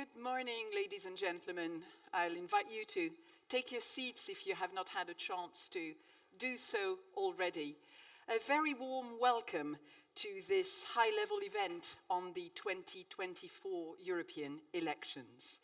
Good morning, ladies and gentlemen. I'll invite you to take your seats if you have not had a chance to do so already. A very warm welcome to this high-level event on the 2024 European elections.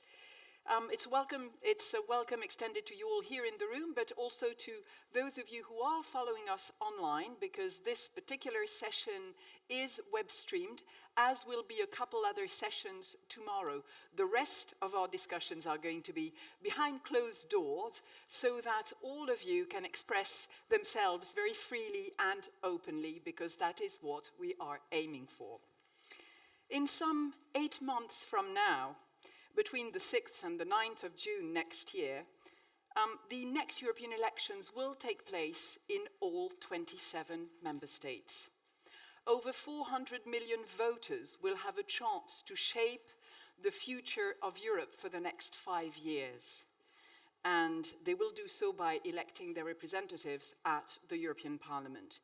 It's a welcome extended to you all here in the room, but also to those of you who are following us online, because this particular session is web streamed, as will be a couple other sessions tomorrow. The rest of our discussions are going to be behind closed doors, so that all of you can express themselves very freely and openly, because that is what we are aiming for. In some 8 months from now, between the 6th and the 9th of June next year, the next European elections will take place in all 27 member states. Over 400 million voters will have a chance to shape the future of Europe for the next 5 years. And they will do so by electing their representatives at the European Parliament.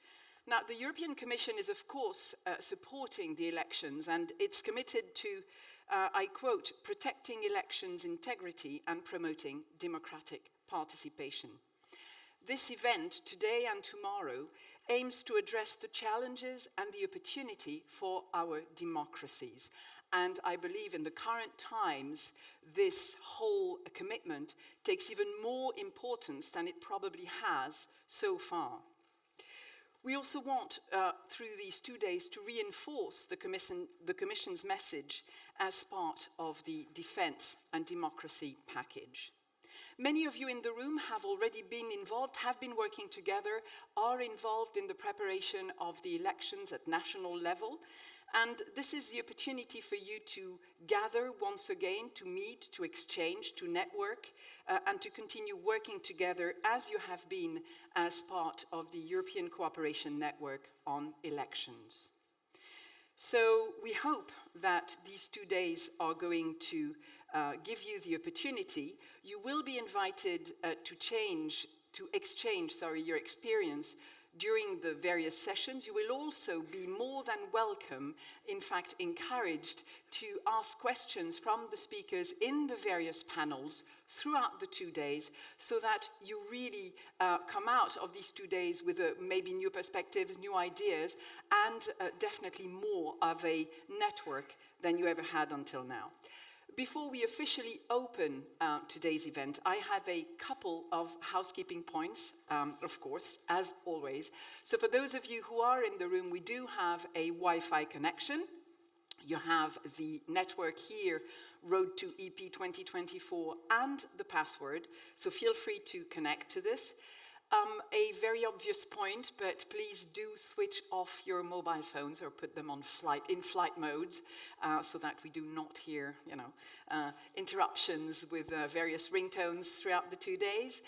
Now, the European Commission is, of course, supporting the elections, and it's committed to, I quote, protecting elections' integrity and promoting democratic participation. This event, today and tomorrow, aims to address the challenges and the opportunity for our democracies. And I believe in the current times, this whole commitment takes even more importance than it probably has so far. We also want, through these 2 days, to reinforce the Commission's message as part of the Defence and Democracy package. Many of you in the room have already been involved, have been working together, are involved in the preparation of the elections at national level. And this is the opportunity for you to gather once again, to meet, to exchange, to network, and to continue working together as you have been as part of the European Cooperation Network on elections. So we hope that these 2 days are going to give you the opportunity. You will be invited to exchange your experience during the various sessions. You will also be more than welcome, in fact encouraged, to ask questions from the speakers in the various panels throughout the 2 days, so that you really come out of these 2 days with maybe new perspectives, new ideas, and definitely more of a network than you ever had until now. Before we officially open today's event, I have a couple of housekeeping points, of course, as always. So for those of you who are in the room, we do have a Wi-Fi connection. You have the network here, Road to EP 2024, and the password. So feel free to connect to this. A very obvious point, but please do switch off your mobile phones or put them on in flight modes, so that we do not hear, interruptions with various ringtones throughout the 2 days.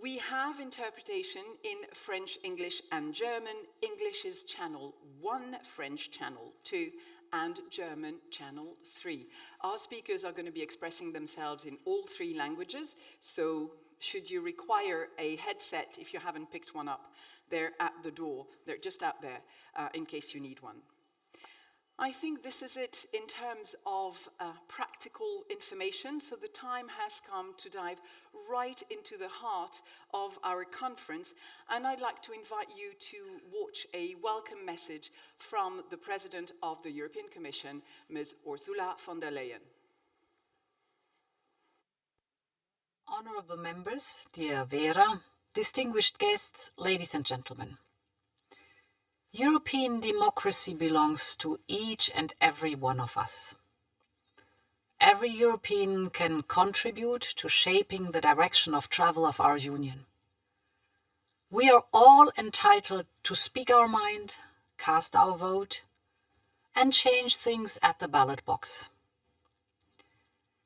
We have interpretation in French, English, and German. English is channel 1, French channel 2, and German channel 3. Our speakers are going to be expressing themselves in all 3 languages, so should you require a headset, if you haven't picked one up, they're at the door. They're just out there in case you need one. I think this is it in terms of practical information. So the time has come to dive right into the heart of our conference. And I'd like to invite you to watch a welcome message from the President of the European Commission, Ms. Ursula von der Leyen. Honorable members, dear Vera, distinguished guests, ladies and gentlemen. European democracy belongs to each and every one of us. Every European can contribute to shaping the direction of travel of our Union. We are all entitled to speak our mind, cast our vote, and change things at the ballot box.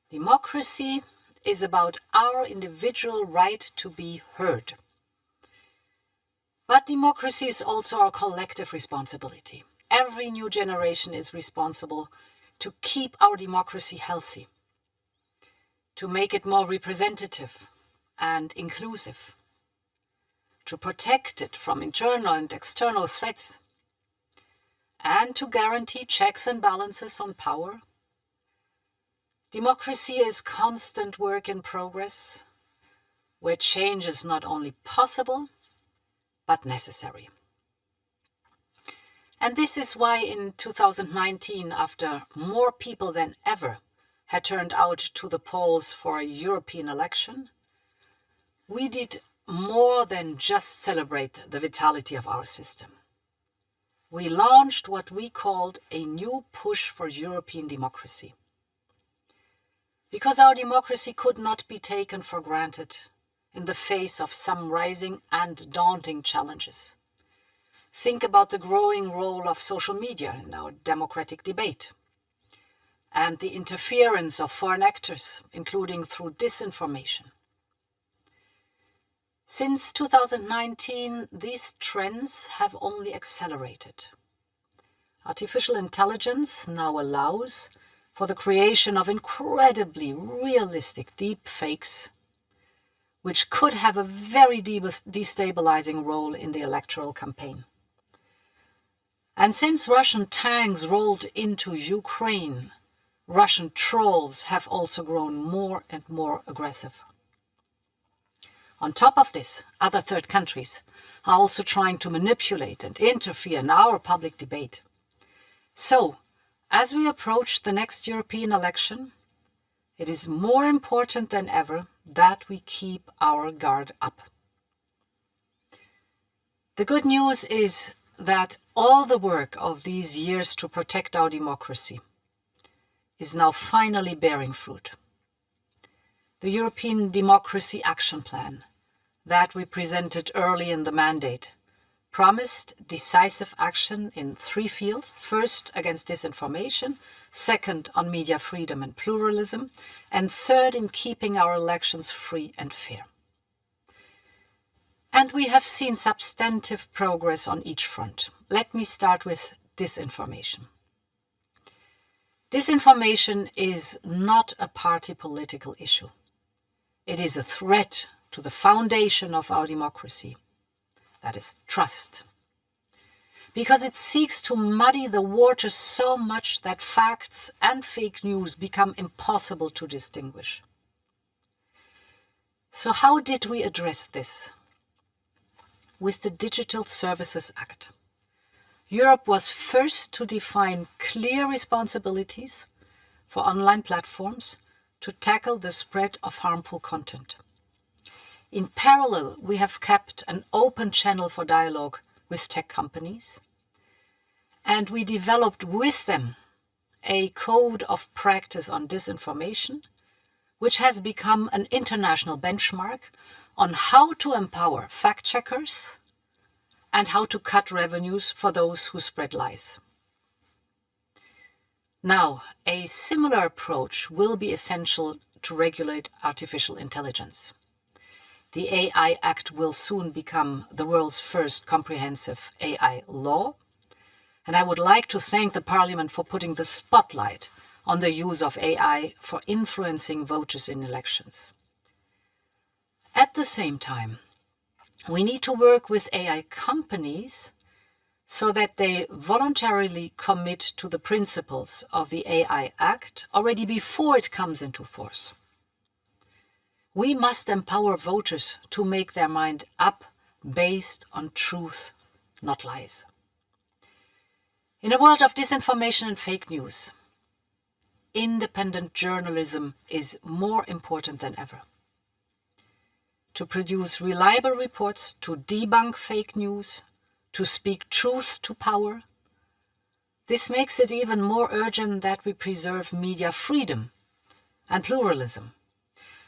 Democracy is about our individual right to be heard. But democracy is also our collective responsibility. Every new generation is responsible to keep our democracy healthy, to make it more representative and inclusive, to protect it from internal and external threats, and to guarantee checks and balances on power, Democracy is constant work in progress, where change is not only possible, but necessary. And this is why in 2019, after more people than ever had turned out to the polls for a European election, we did more than just celebrate the vitality of our system. We launched what we called a new push for European democracy. Because our democracy could not be taken for granted in the face of some rising and daunting challenges. Think about the growing role of social media in our democratic debate and the interference of foreign actors, including through disinformation. Since 2019, these trends have only accelerated. Artificial intelligence now allows for the creation of incredibly realistic deep fakes, which could have a very destabilizing role in the electoral campaign. And since Russian tanks rolled into Ukraine, Russian trolls have also grown more and more aggressive. On top of this, other third countries are also trying to manipulate and interfere in our public debate. So, as we approach the next European election, it is more important than ever that we keep our guard up. The good news is that all the work of these years to protect our democracy is now finally bearing fruit. The European Democracy Action Plan that we presented early in the mandate promised decisive action in 3 fields. First, against disinformation, second, on media freedom and pluralism, and third, in keeping our elections free and fair. And we have seen substantive progress on each front. Let me start with disinformation. Disinformation is not a party political issue. It is a threat to the foundation of our democracy, that is trust. Because it seeks to muddy the waters so much that facts and fake news become impossible to distinguish. So how did we address this? With the Digital Services Act. Europe was first to define clear responsibilities for online platforms to tackle the spread of harmful content. In parallel, we have kept an open channel for dialogue with tech companies, and we developed with them a code of practice on disinformation, which has become an international benchmark on how to empower fact-checkers and how to cut revenues for those who spread lies. Now, a similar approach will be essential to regulate artificial intelligence. The AI Act will soon become the world's first comprehensive AI law, and I would like to thank the Parliament for putting the spotlight on the use of AI for influencing voters in elections. At the same time, we need to work with AI companies so that they voluntarily commit to the principles of the AI Act already before it comes into force. We must empower voters to make their mind up based on truth, not lies. In a world of disinformation and fake news, independent journalism is more important than ever. To produce reliable reports, to debunk fake news, to speak truth to power. This makes it even more urgent that we preserve media freedom and pluralism.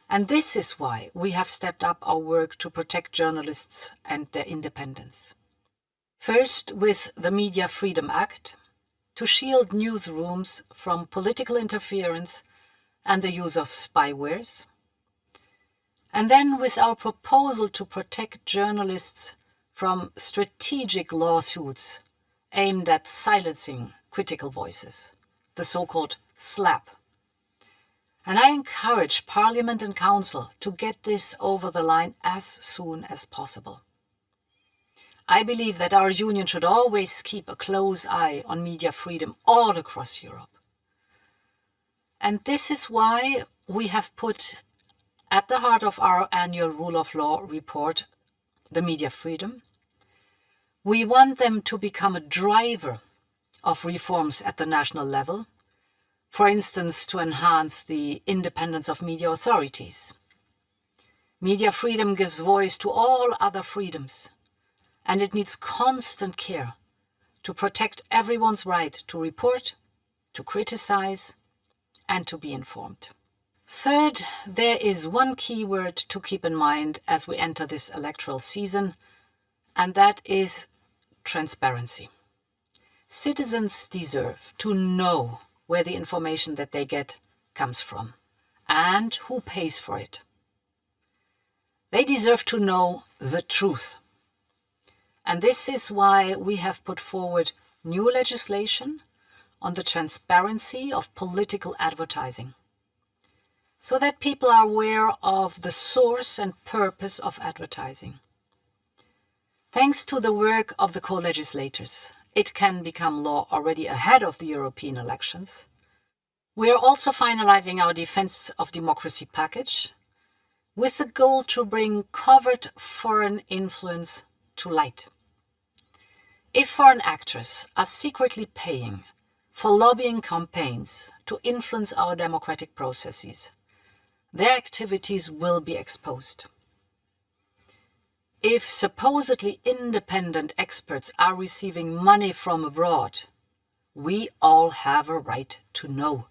And this is why we have stepped up our work to protect journalists and their independence. First, with the Media Freedom Act, to shield newsrooms from political interference and the use of spywares. And then with our proposal to protect journalists from strategic lawsuits aimed at silencing critical voices, the so-called SLAPP. And I encourage Parliament and Council to get this over the line as soon as possible. I believe that our union should always keep a close eye on media freedom all across Europe. And this is why we have put at the heart of our annual Rule of Law report the media freedom. We want them to become a driver of reforms at the national level, for instance, to enhance the independence of media authorities. Media freedom gives voice to all other freedoms, and it needs constant care to protect everyone's right to report, to criticize, and to be informed. Third, there is one key word to keep in mind as we enter this electoral season, and that is transparency. Citizens deserve to know where the information that they get comes from and who pays for it. They deserve to know the truth. And this is why we have put forward new legislation on the transparency of political advertising, so that people are aware of the source and purpose of advertising. Thanks to the work of the co-legislators, it can become law already ahead of the European elections. We are also finalizing our Defense of Democracy package with the goal to bring covert foreign influence to light. If foreign actors are secretly paying for lobbying campaigns to influence our democratic processes, their activities will be exposed. If supposedly independent experts are receiving money from abroad, we all have a right to know.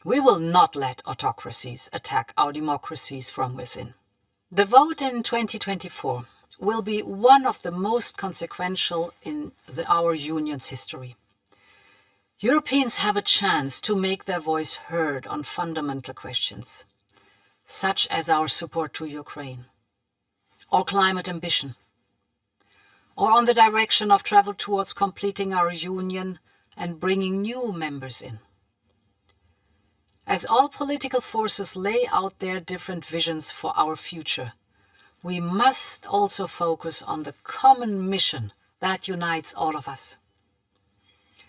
We will not let autocracies attack our democracies from within. The vote in 2024 will be one of the most consequential in our union's history. Europeans have a chance to make their voice heard on fundamental questions, such as our support to Ukraine, or climate ambition, or on the direction of travel towards completing our union and bringing new members in. As all political forces lay out their different visions for our future, we must also focus on the common mission that unites all of us.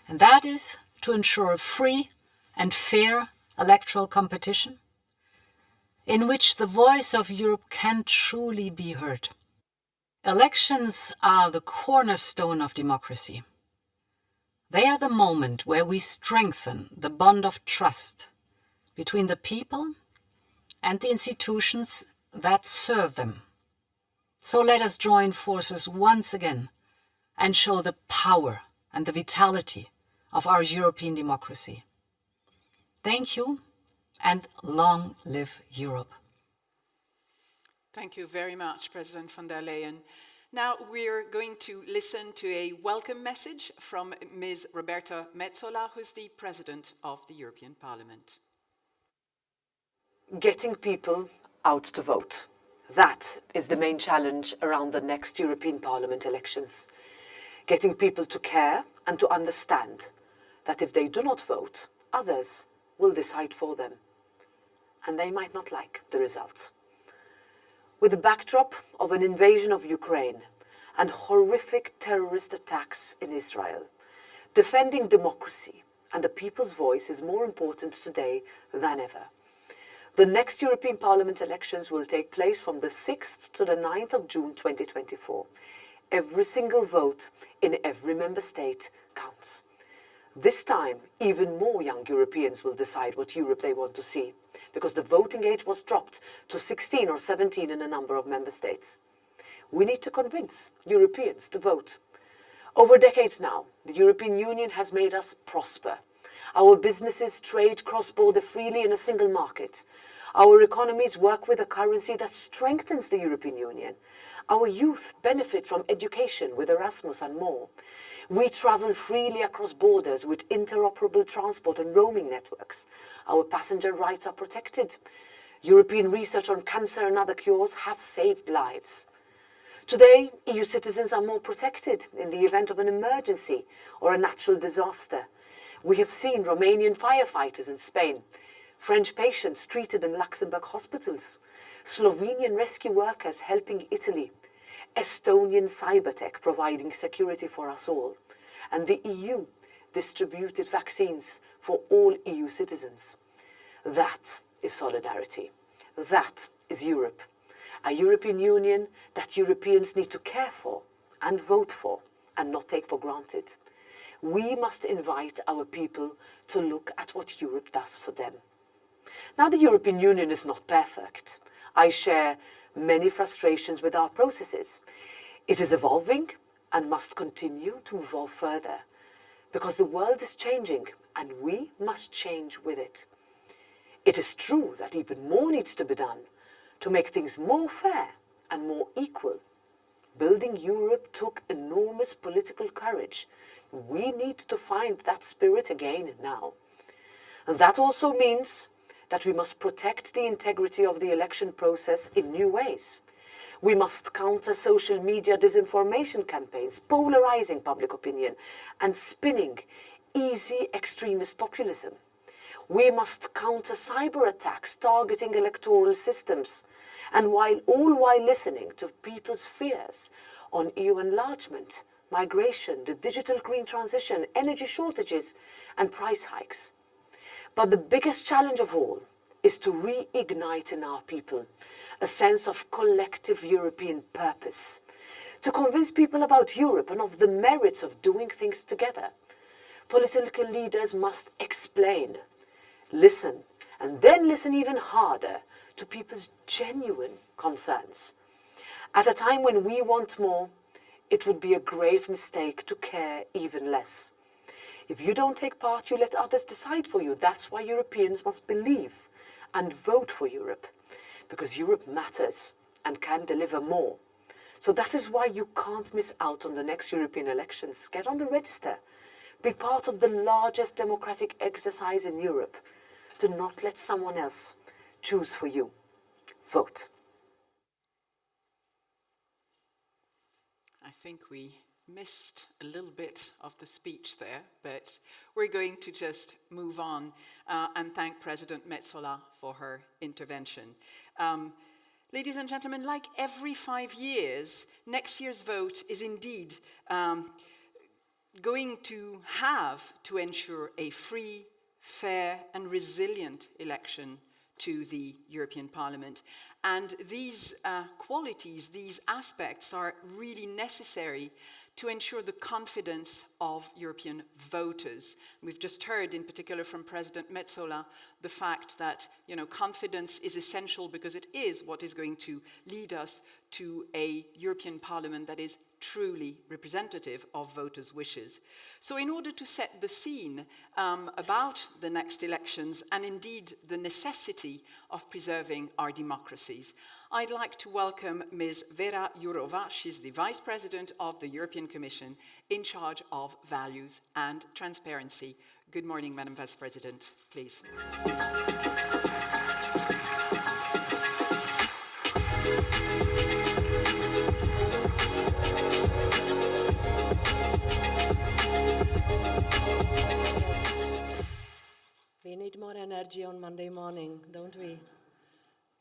And that is to ensure a free and fair electoral competition in which the voice of Europe can truly be heard. Elections are the cornerstone of democracy. They are the moment where we strengthen the bond of trust between the people and the institutions that serve them. So let us join forces once again and show the power and the vitality of our European democracy. Thank you, and long live Europe. Thank you very much, President von der Leyen. Now we're going to listen to a welcome message from Ms. Roberta Metsola, who's the President of the European Parliament. Getting people out to vote. That is the main challenge around the next European Parliament elections. Getting people to care and to understand that if they do not vote, others will decide for them. And they might not like the results. With the backdrop of an invasion of Ukraine and horrific terrorist attacks in Israel, defending democracy and the people's voice is more important today than ever. The next European Parliament elections will take place from the 6th to the 9th of June 2024. Every single vote in every member state counts. This time, even more young Europeans will decide what Europe they want to see, because the voting age was dropped to 16 or 17 in a number of member states. We need to convince Europeans to vote. Over decades now, the European Union has made us prosper. Our businesses trade cross-border freely in a single market. Our economies work with a currency that strengthens the European Union. Our youth benefit from education with Erasmus and more. We travel freely across borders with interoperable transport and roaming networks. Our passenger rights are protected. European research on cancer and other cures have saved lives. Today, EU citizens are more protected in the event of an emergency or a natural disaster. We have seen Romanian firefighters in Spain, French patients treated in Luxembourg hospitals, Slovenian rescue workers helping Italy, Estonian cybertech providing security for us all, and the EU distributed vaccines for all EU citizens. That is solidarity. That is Europe. A European Union that Europeans need to care for and vote for and not take for granted. We must invite our people to look at what Europe does for them. Now, the European Union is not perfect. I share many frustrations with our processes. It is evolving and must continue to evolve further because the world is changing and we must change with it. It is true that even more needs to be done to make things more fair and more equal. Building Europe took enormous political courage. We need to find that spirit again now. And that also means that we must protect the integrity of the election process in new ways. We must counter social media disinformation campaigns, polarizing public opinion, and spinning easy extremist populism. We must counter cyber attacks targeting electoral systems, and all while listening to people's fears on EU enlargement, migration, the digital green transition, energy shortages, and price hikes. But the biggest challenge of all is to reignite in our people a sense of collective European purpose, to convince people about Europe and of the merits of doing things together. Political leaders must explain, listen, and then listen even harder to people's genuine concerns. At a time when we want more, it would be a grave mistake to care even less. If you don't take part, you let others decide for you. That's why Europeans must believe and vote for Europe, because Europe matters and can deliver more. So that is why you can't miss out on the next European elections. Get on the register. Be part of the largest democratic exercise in Europe. Do not let someone else choose for you. Vote. I think we missed a little bit of the speech there, but we're going to just move on and thank President Metsola for her intervention. Ladies and gentlemen, like every 5 years, next year's vote is indeed going to have to ensure a free, fair and resilient election to the European Parliament. And these qualities, these aspects are really necessary to ensure the confidence of European voters. We've just heard, in particular from President Metsola, the fact that confidence is essential because it is what is going to lead us to a European Parliament that is truly representative of voters' wishes. So in order to set the scene about the next elections and indeed the necessity of preserving our democracies, I'd like to welcome Ms. Vera Jourova. She's the Vice President of the European Commission in charge of values and transparency. Good morning, Madam Vice President, please. We need more energy on Monday morning, don't we?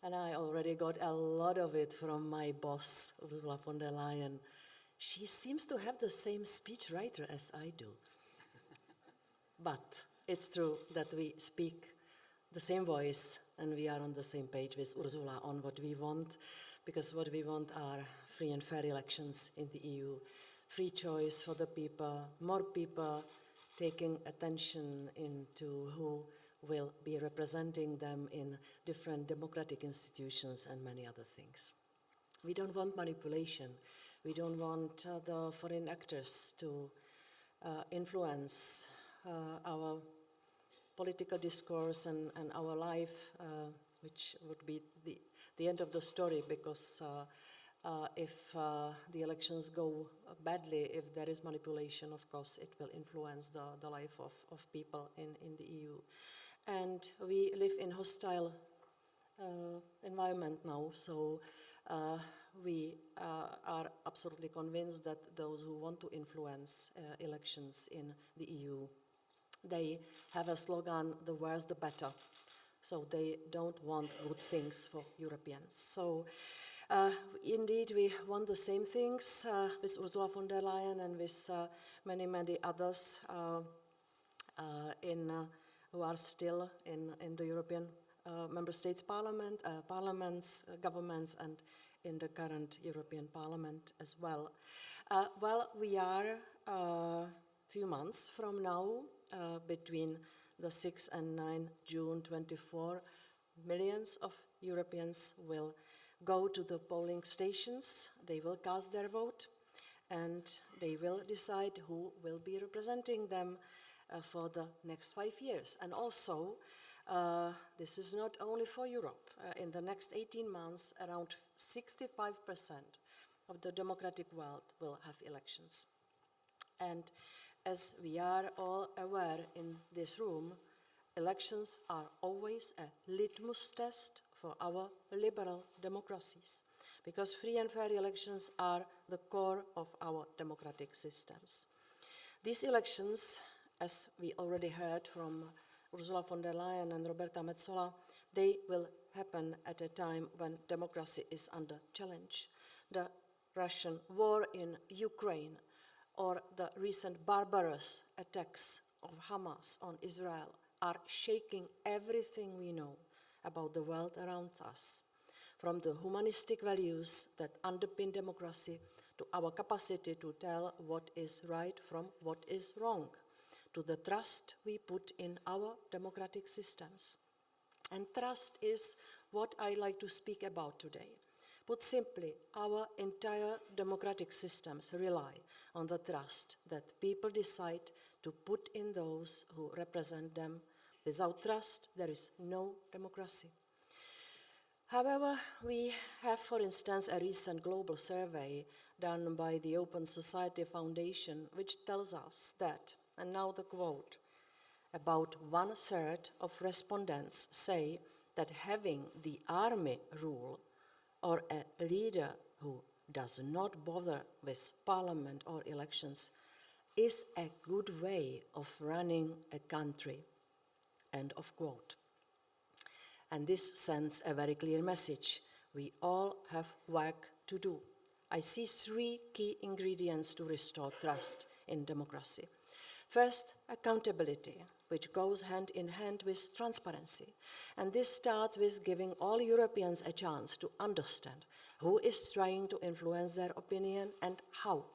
And I already got a lot of it from my boss, Ursula von der Leyen. She seems to have the same speechwriter as I do. But it's true that we speak the same voice and we are on the same page with Ursula on what we want, because what we want are free and fair elections in the EU, free choice for the people, more people taking attention into who will be representing them in different democratic institutions and many other things. We don't want manipulation. We don't want the foreign actors to influence our political discourse and our life, which would be the end of the story, because if the elections go badly, if there is manipulation, of course, it will influence the life of people in the EU. And we live in hostile environment now, so we are absolutely convinced that those who want to influence elections in the EU, they have a slogan, the worse the better. So they don't want good things for Europeans. So indeed, we want the same things with Ursula von der Leyen and with many, many others. who are still in the European member states parliaments, governments, and in the current European Parliament as well. Well, we are a few months from now, between the 6th and 9th June 24, millions of Europeans will go to the polling stations, they will cast their vote, and they will decide who will be representing them for the next 5 years. And also, this is not only for Europe. In the next 18 months, around 65% of the democratic world will have elections. And as we are all aware in this room, elections are always a litmus test for our liberal democracies, because free and fair elections are the core of our democratic systems. These elections, as we already heard from Ursula von der Leyen and Roberta Metsola, they will happen at a time when democracy is under challenge. The Russian war in Ukraine or the recent barbarous attacks of Hamas on Israel are shaking everything we know about the world around us, from the humanistic values that underpin democracy to our capacity to tell what is right from what is wrong, to the trust we put in our democratic systems. And trust is what I like to speak about today. Put simply, our entire democratic systems rely on the trust that people decide to put in those who represent them. Without trust, there is no democracy. However, we have, for instance, a recent global survey done by the Open Society Foundation, which tells us that, and now the quote, about 1/3 of respondents say that having the army rule or a leader who does not bother with parliament or elections is a good way of running a country, end of quote. And this sends a very clear message. We all have work to do. I see 3 key ingredients to restore trust in democracy. First, accountability, which goes hand in hand with transparency. And this starts with giving all Europeans a chance to understand who is trying to influence their opinion and how.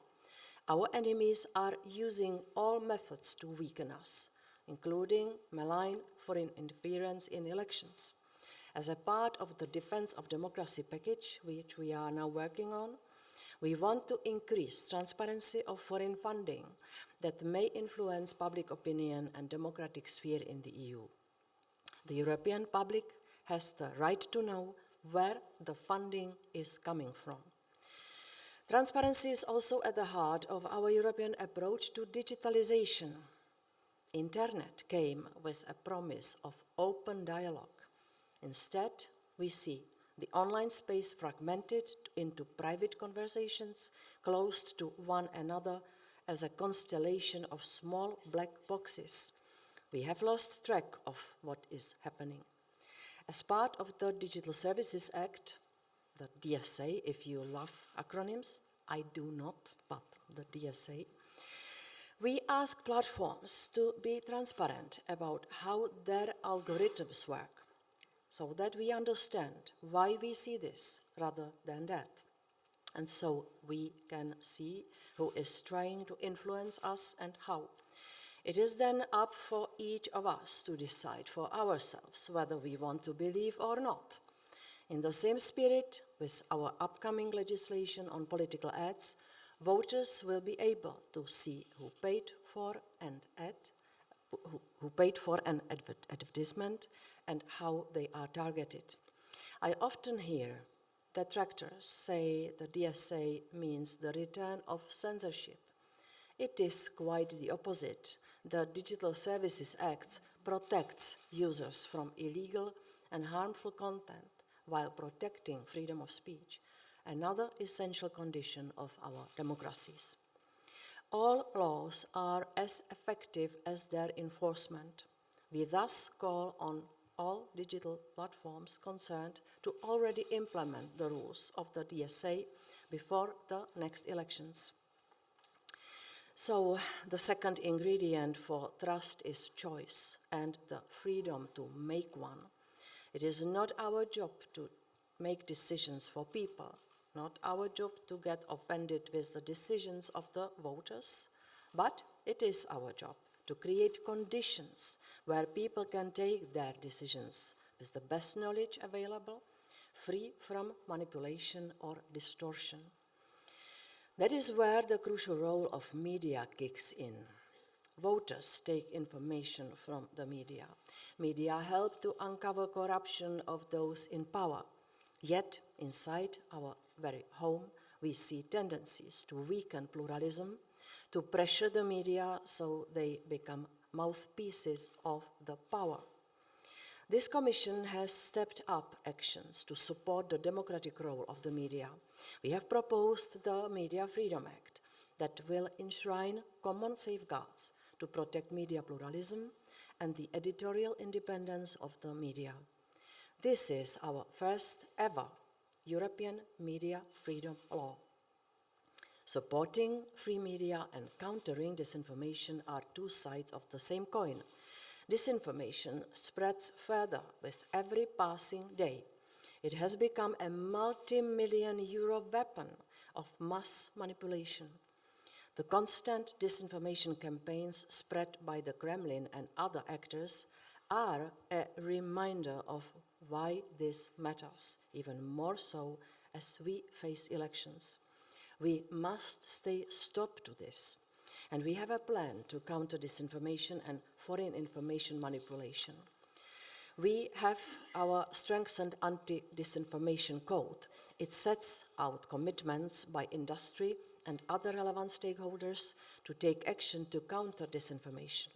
Our enemies are using all methods to weaken us, including malign foreign interference in elections. As a part of the Defense of Democracy package, which we are now working on, we want to increase transparency of foreign funding that may influence public opinion and democratic sphere in the EU. The European public has the right to know where the funding is coming from. Transparency is also at the heart of our European approach to digitalization. Internet came with a promise of open dialogue. Instead, we see the online space fragmented into private conversations, closed to one another as a constellation of small black boxes. We have lost track of what is happening. As part of the Digital Services Act, the DSA, if you love acronyms, I do not, but the DSA, we ask platforms to be transparent about how their algorithms work, so that we understand why we see this rather than that. And so we can see who is trying to influence us and how. It is then up for each of us to decide for ourselves whether we want to believe or not. In the same spirit, with our upcoming legislation on political ads, voters will be able to see who paid for an advertisement and how they are targeted. I often hear detractors say the DSA means the return of censorship. It is quite the opposite. The Digital Services Act protects users from illegal and harmful content while protecting freedom of speech, another essential condition of our democracies. All laws are as effective as their enforcement. We thus call on all digital platforms concerned to already implement the rules of the DSA before the next elections. So the second ingredient for trust is choice and the freedom to make one. It is not our job to make decisions for people, not our job to get offended with the decisions of the voters, but it is our job to create conditions where people can take their decisions with the best knowledge available, free from manipulation or distortion. That is where the crucial role of media kicks in. Voters take information from the media. Media help to uncover corruption of those in power. Yet, inside our very home, we see tendencies to weaken pluralism, to pressure the media so they become mouthpieces of the power. This Commission has stepped up actions to support the democratic role of the media. We have proposed the Media Freedom Act that will enshrine common safeguards to protect media pluralism and the editorial independence of the media. This is our first ever European media freedom law. Supporting free media and countering disinformation are two sides of the same coin. Disinformation spreads further with every passing day. It has become a multi-million euro weapon of mass manipulation. The constant disinformation campaigns spread by the Kremlin and other actors are a reminder of why this matters, even more so as we face elections. We must stay stop to this. And we have a plan to counter disinformation and foreign information manipulation. We have our strengthened anti-disinformation code. It sets out commitments by industry and other relevant stakeholders to take action to counter disinformation,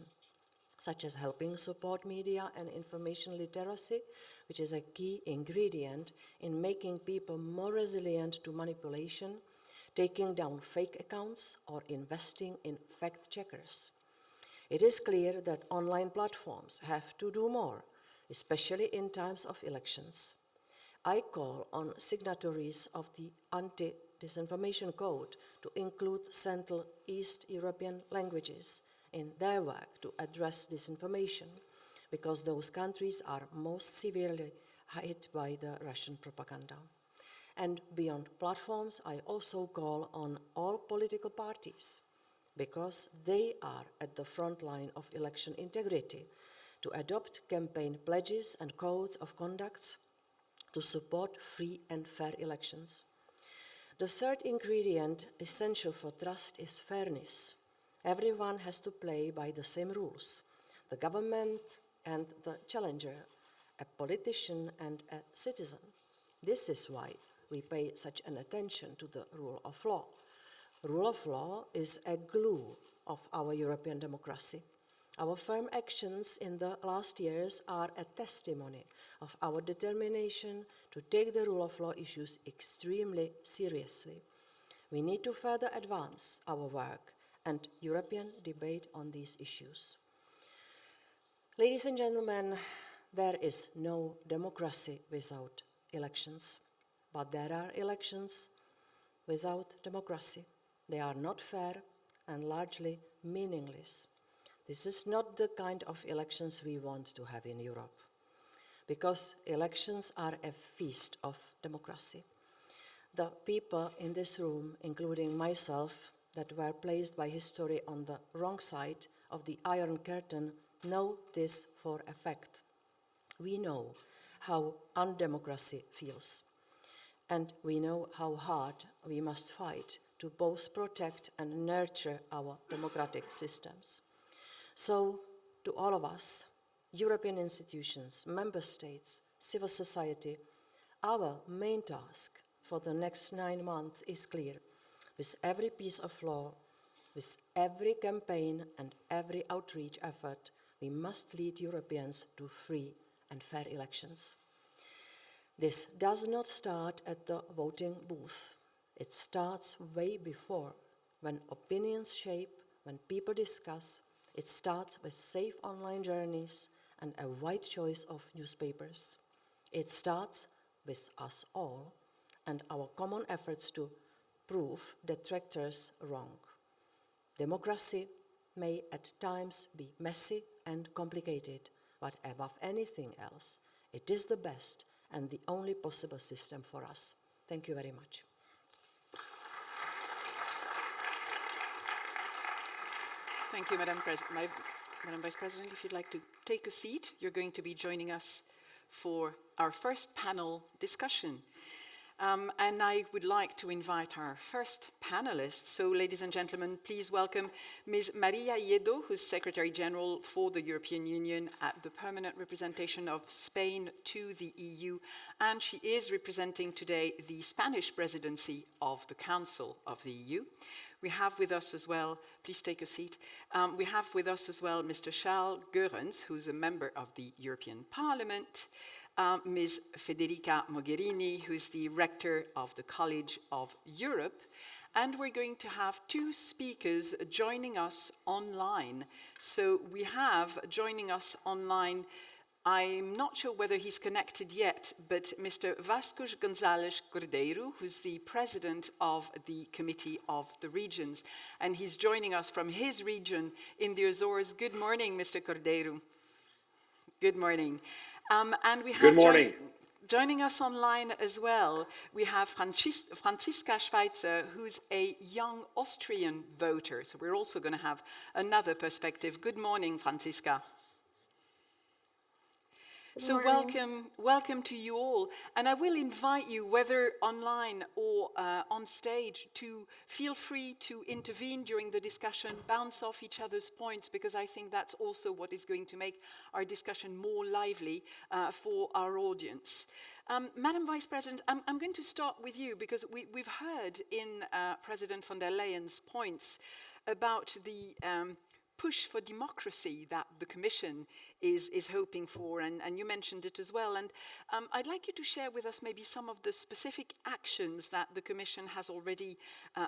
such as helping support media and information literacy, which is a key ingredient in making people more resilient to manipulation, taking down fake accounts, or investing in fact-checkers. It is clear that online platforms have to do more, especially in times of elections. I call on signatories of the Anti-Disinformation Code to include Central East European languages in their work to address disinformation, because those countries are most severely hit by the Russian propaganda. And beyond platforms, I also call on all political parties, because they are at the front line of election integrity, to adopt campaign pledges and codes of conduct to support free and fair elections. The third ingredient essential for trust is fairness. Everyone has to play by the same rules: the government and the challenger, a politician and a citizen. This is why we pay such an attention to the rule of law. Rule of law is a glue of our European democracy. Our firm actions in the last years are a testimony of our determination to take the rule of law issues extremely seriously. We need to further advance our work and European debate on these issues. Ladies and gentlemen, there is no democracy without elections. But there are elections without democracy. They are not fair and largely meaningless. This is not the kind of elections we want to have in Europe, because elections are a feast of democracy. The people in this room, including myself, that were placed by history on the wrong side of the Iron Curtain, know this for a fact. We know how undemocracy feels. And we know how hard we must fight to both protect and nurture our democratic systems. So, to all of us, European institutions, member states, civil society, our main task for the next 9 months is clear. With every piece of law, with every campaign and every outreach effort, we must lead Europeans to free and fair elections. This does not start at the voting booth. It starts way before, when opinions shape, when people discuss. It starts with safe online journeys and a wide choice of newspapers. It starts with us all and our common efforts to prove detractors wrong. Democracy may at times be messy and complicated, but above anything else, it is the best and the only possible system for us. Thank you very much. Thank you, Madam Vice President. If you'd like to take a seat, you're going to be joining us for our first panel discussion. And I would like to invite our first panelists. So, ladies and gentlemen, please welcome Ms. Maria Lledó, who's Secretary General for the European Union at the Permanent Representation of Spain to the EU. And she is representing today the Spanish presidency of the Council of the EU. We have with us as well, please take a seat, we have with us as well Mr. Charles Goerens, who's a member of the European Parliament, Ms. Federica Mogherini, who's the rector of the College of Europe, and we're going to have two speakers joining us online. So we have joining us online, I'm not sure whether he's connected yet, but Mr. Vascos González Cordeiro, who's the president of the Committee of the Regions, and he's joining us from his region in the Azores. Good morning, Mr. Cordeiro. Good morning. And we have Good morning. Joining us online as well, we have Franziska Schweitzer, who's a young Austrian voter. So we're also going to have another perspective. Good morning, Franziska. So welcome to you all. And I will invite you, whether online or on stage, to feel free to intervene during the discussion, bounce off each other's points, because I think that's also what is going to make our discussion more lively for our audience. Madam Vice President, I'm going to start with you, because we've heard in President von der Leyen's points about the push for democracy that the Commission is hoping for, and you mentioned it as well. And I'd like you to share with us maybe some of the specific actions that the Commission has already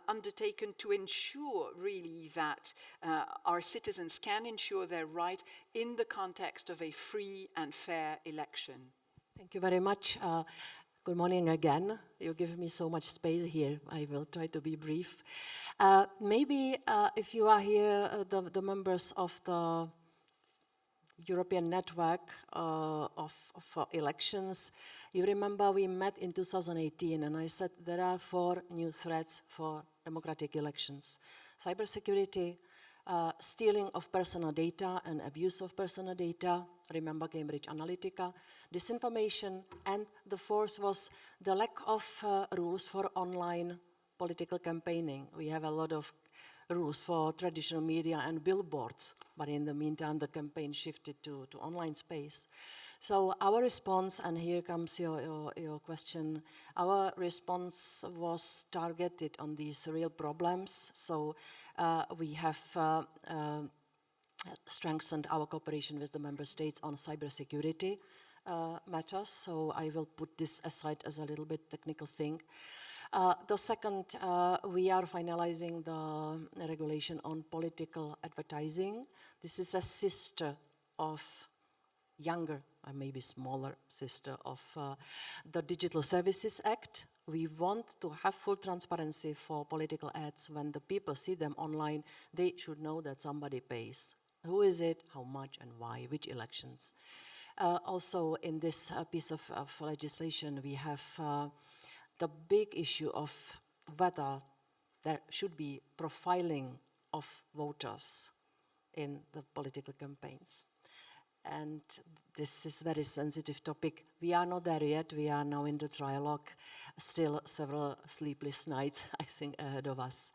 undertaken to ensure really that our citizens can ensure their right in the context of a free and fair election. Thank you very much. Good morning again. You give me so much space here. I will try to be brief. Maybe if you are here, the members of the European Network for Elections, you remember we met in 2018 and I said there are 4 new threats for democratic elections. Cybersecurity, stealing of personal data and abuse of personal data, remember Cambridge Analytica, disinformation, and the 4th was the lack of rules for online political campaigning. We have a lot of rules for traditional media and billboards, but in the meantime the campaign shifted to online space. So our response, and here comes your question, our response was targeted on these real problems. So we have strengthened our cooperation with the member states on cybersecurity matters. So I will put this aside as a little bit technical thing. The second, we are finalizing the regulation on political advertising. This is a sister of younger, or maybe smaller sister of the Digital Services Act. We want to have full transparency for political ads. When the people see them online, they should know that somebody pays. Who is it, how much, and why, which elections. Also, in this piece of legislation, we have the big issue of whether there should be profiling of voters in the political campaigns. And this is a very sensitive topic. We are not there yet. We are now in the trialogue. Still several sleepless nights, I think, ahead of us.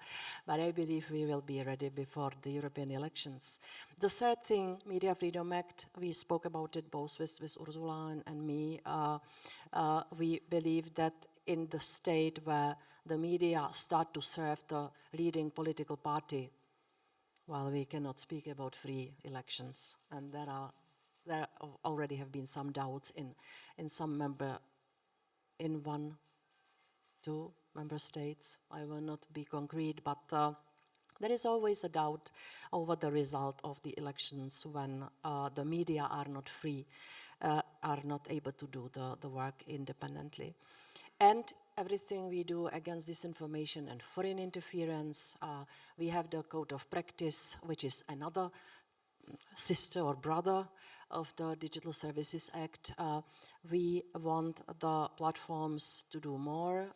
But I believe we will be ready before the European elections. The third thing, Media Freedom Act, we spoke about it both with Ursula and me. We believe that in the state where the media start to serve the leading political party, well, we cannot speak about free elections. And there already have been some doubts in some in 1, 2 member states. I will not be concrete, but there is always a doubt over the result of the elections when the media are not free, are not able to do the work independently. And everything we do against disinformation and foreign interference. We have the Code of Practice, which is another sister or brother of the Digital Services Act. We want the platforms to do more,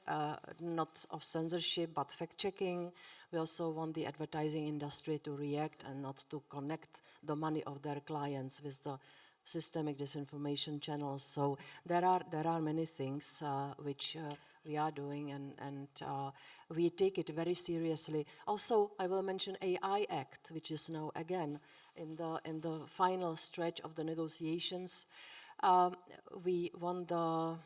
not of censorship, but fact-checking. We also want the advertising industry to react and not to connect the money of their clients with the systemic disinformation channels. So there are many things which we are doing, and we take it very seriously. Also, I will mention AI Act, which is now again in the final stretch of the negotiations. We want the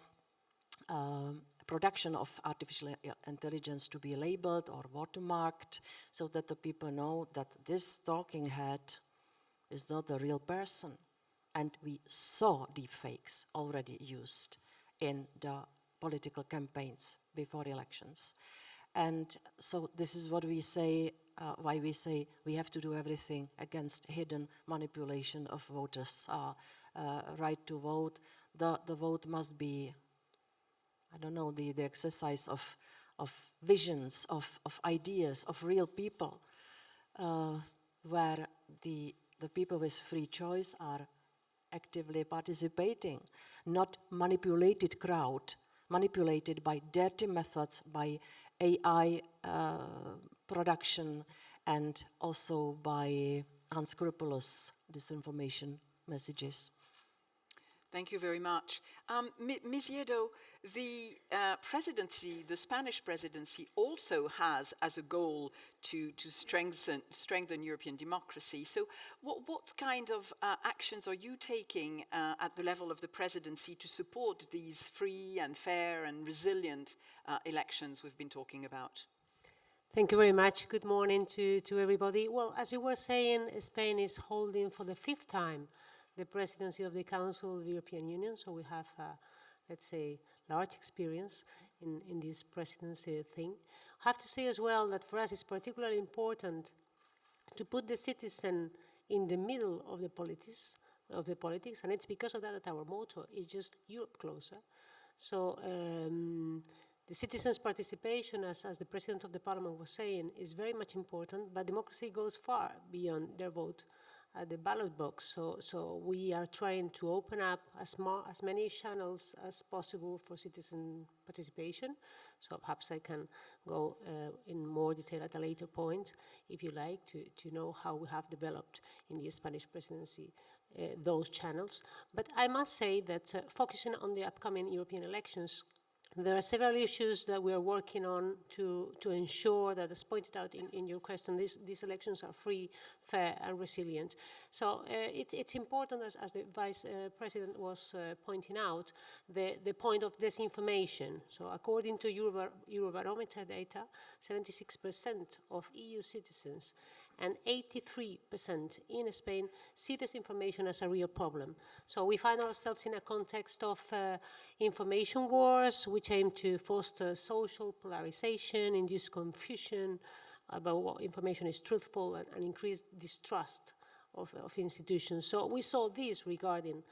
production of artificial intelligence to be labeled or watermarked, so that the people know that this talking head is not a real person. And we saw deepfakes already used in the political campaigns before elections. And so this is what we say, why we say we have to do everything against hidden manipulation of voters' right to vote. The vote must be, I don't know, the exercise of visions, of ideas, of real people, where the people with free choice are actively participating, not manipulated crowd, manipulated by dirty methods, by AI production, and also by unscrupulous disinformation messages. Thank you very much. Ms. Lledó, the presidency, the Spanish presidency, also has as a goal to strengthen European democracy. So what kind of actions are you taking at the level of the presidency to support these free and fair and resilient elections we've been talking about? Thank you very much. Good morning to everybody. Well, as you were saying, Spain is holding for the 5th time the presidency of the Council of the European Union, so we have, let's say, large experience in this presidency thing. I have to say as well that for us it's particularly important to put the citizen in the middle of the politics, and it's because of that our motto is just Europe closer. So the citizens' participation, as the President of the Parliament was saying, is very much important, but democracy goes far beyond their vote at the ballot box. So we are trying to open up as many channels as possible for citizen participation. So perhaps I can go in more detail at a later point, if you like, to know how we have developed in the Spanish presidency those channels. But I must say that focusing on the upcoming European elections, there are several issues that we are working on to ensure that, as pointed out in your question, these elections are free, fair, and resilient. So it's important, as the Vice President was pointing out, the point of disinformation. So according to Eurobarometer data, 76% of EU citizens and 83% in Spain see disinformation as a real problem. So we find ourselves in a context of information wars, which aim to foster social polarization, induce confusion about what information is truthful, and increase distrust of institutions. So we saw this regarding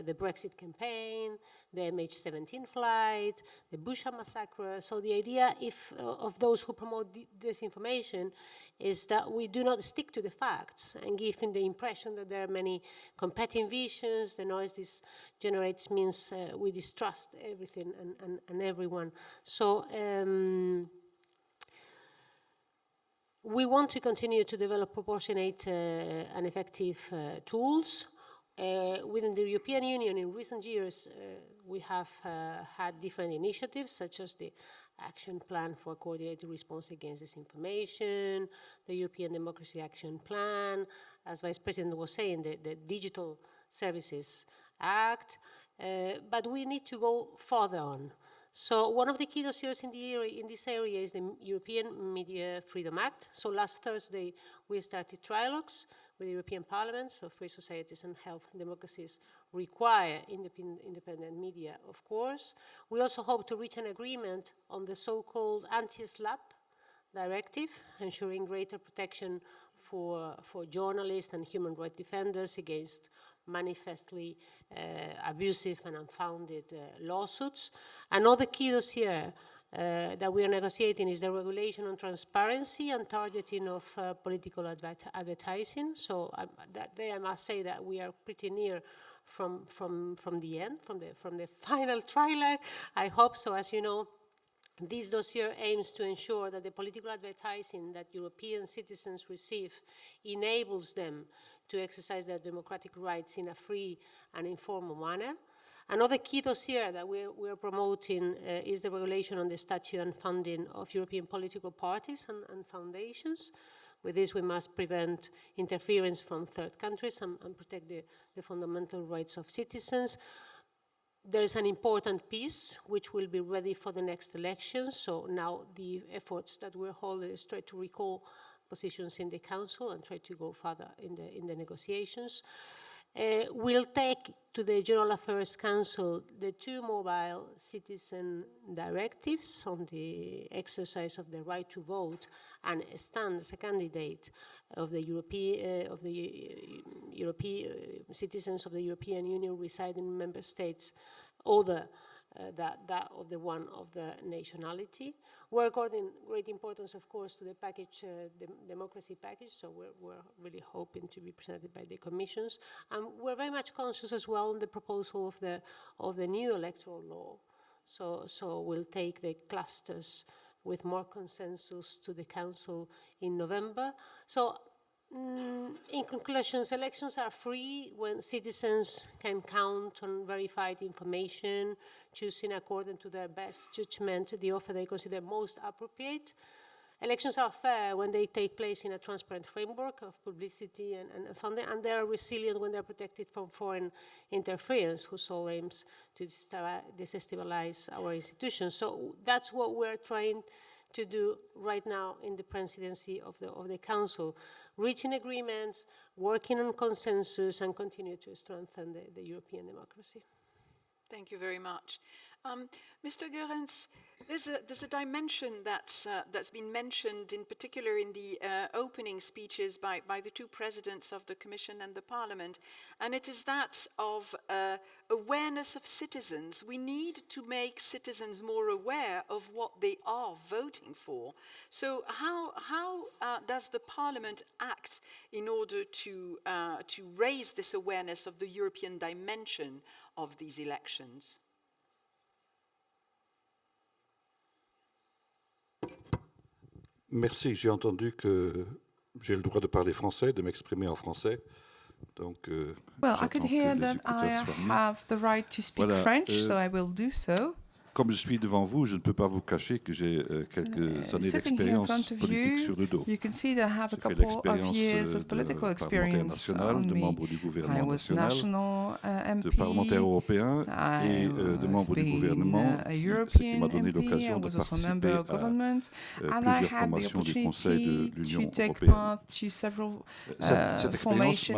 the Brexit campaign, the MH17 flight, the Bucha massacre. So the idea of those who promote disinformation is that we do not stick to the facts and give the impression that there are many competing visions. The noise this generates means we distrust everything and everyone. So we want to continue to develop proportionate and effective tools. Within the European Union in recent years, we have had different initiatives, such as the Action Plan for Coordinated Response Against Disinformation, the European Democracy Action Plan, as Vice President was saying, the Digital Services Act, but we need to go further on. So one of the key dossiers in this area is the European Media Freedom Act. So last Thursday, we started trilogues with the European Parliament. So free societies and health democracies require independent media, of course. We also hope to reach an agreement on the so-called anti-SLAPP directive, ensuring greater protection for journalists and human rights defenders against manifestly abusive and unfounded lawsuits. Another key dossier that we are negotiating is the regulation on transparency and targeting of political advertising. So that day I must say that we are pretty near from the end, from the final trilogue. I hope so. As you know, this dossier aims to ensure that the political advertising that European citizens receive enables them to exercise their democratic rights in a free and informed manner. Another key dossier that we're promoting is the regulation on the statute and funding of European political parties and foundations. With this, we must prevent interference from third countries and protect the fundamental rights of citizens. There is an important piece which will be ready for the next election. So now the efforts that we're holding is try to recall positions in the Council and try to go further in the negotiations. We'll take to the General Affairs Council the 2 mobile citizen directives on the exercise of the right to vote and stand as a candidate of the citizens of the European Union residing in member states, other that of the one of the nationality. We're according great importance, of course, to the package, the democracy package, so we're really hoping to be presented by the commissions. And we're very much conscious as well in the proposal of the new electoral law. So we'll take the clusters with more consensus to the Council in November. So in conclusion, elections are free when citizens can count on verified information, choosing according to their best judgment the offer they consider most appropriate. Elections are fair when they take place in a transparent framework of publicity and funding, and they are resilient when they're protected from foreign interference, whose sole aims to destabilize our institutions. So that's what we're trying to do right now in the presidency of the Council, reaching agreements, working on consensus, and continue to strengthen the European democracy. Thank you very much. Mr. Goerens, there's a dimension that's been mentioned in particular in the opening speeches by the 2 presidents of the Commission and the Parliament, and it is that of awareness of citizens. We need to make citizens more aware of what they are voting for. So how does the Parliament act in order to raise this awareness of the European dimension of these elections? Merci, j'ai entendu que j'ai le droit de parler français, de m'exprimer en français. Donc, well, I could hear that I have the right to speak French, so I will do so. Comme je suis devant vous, je ne peux pas vous cacher que j'ai quelques années d'expérience politique sur le dos. You can see that I have a couple of years of political experience on me. I was national MP, de parlementaire européen et de membre du gouvernement, ce qui m'a donné l'occasion de participer à plusieurs formations du Conseil de l'Union européenne. Cette expérience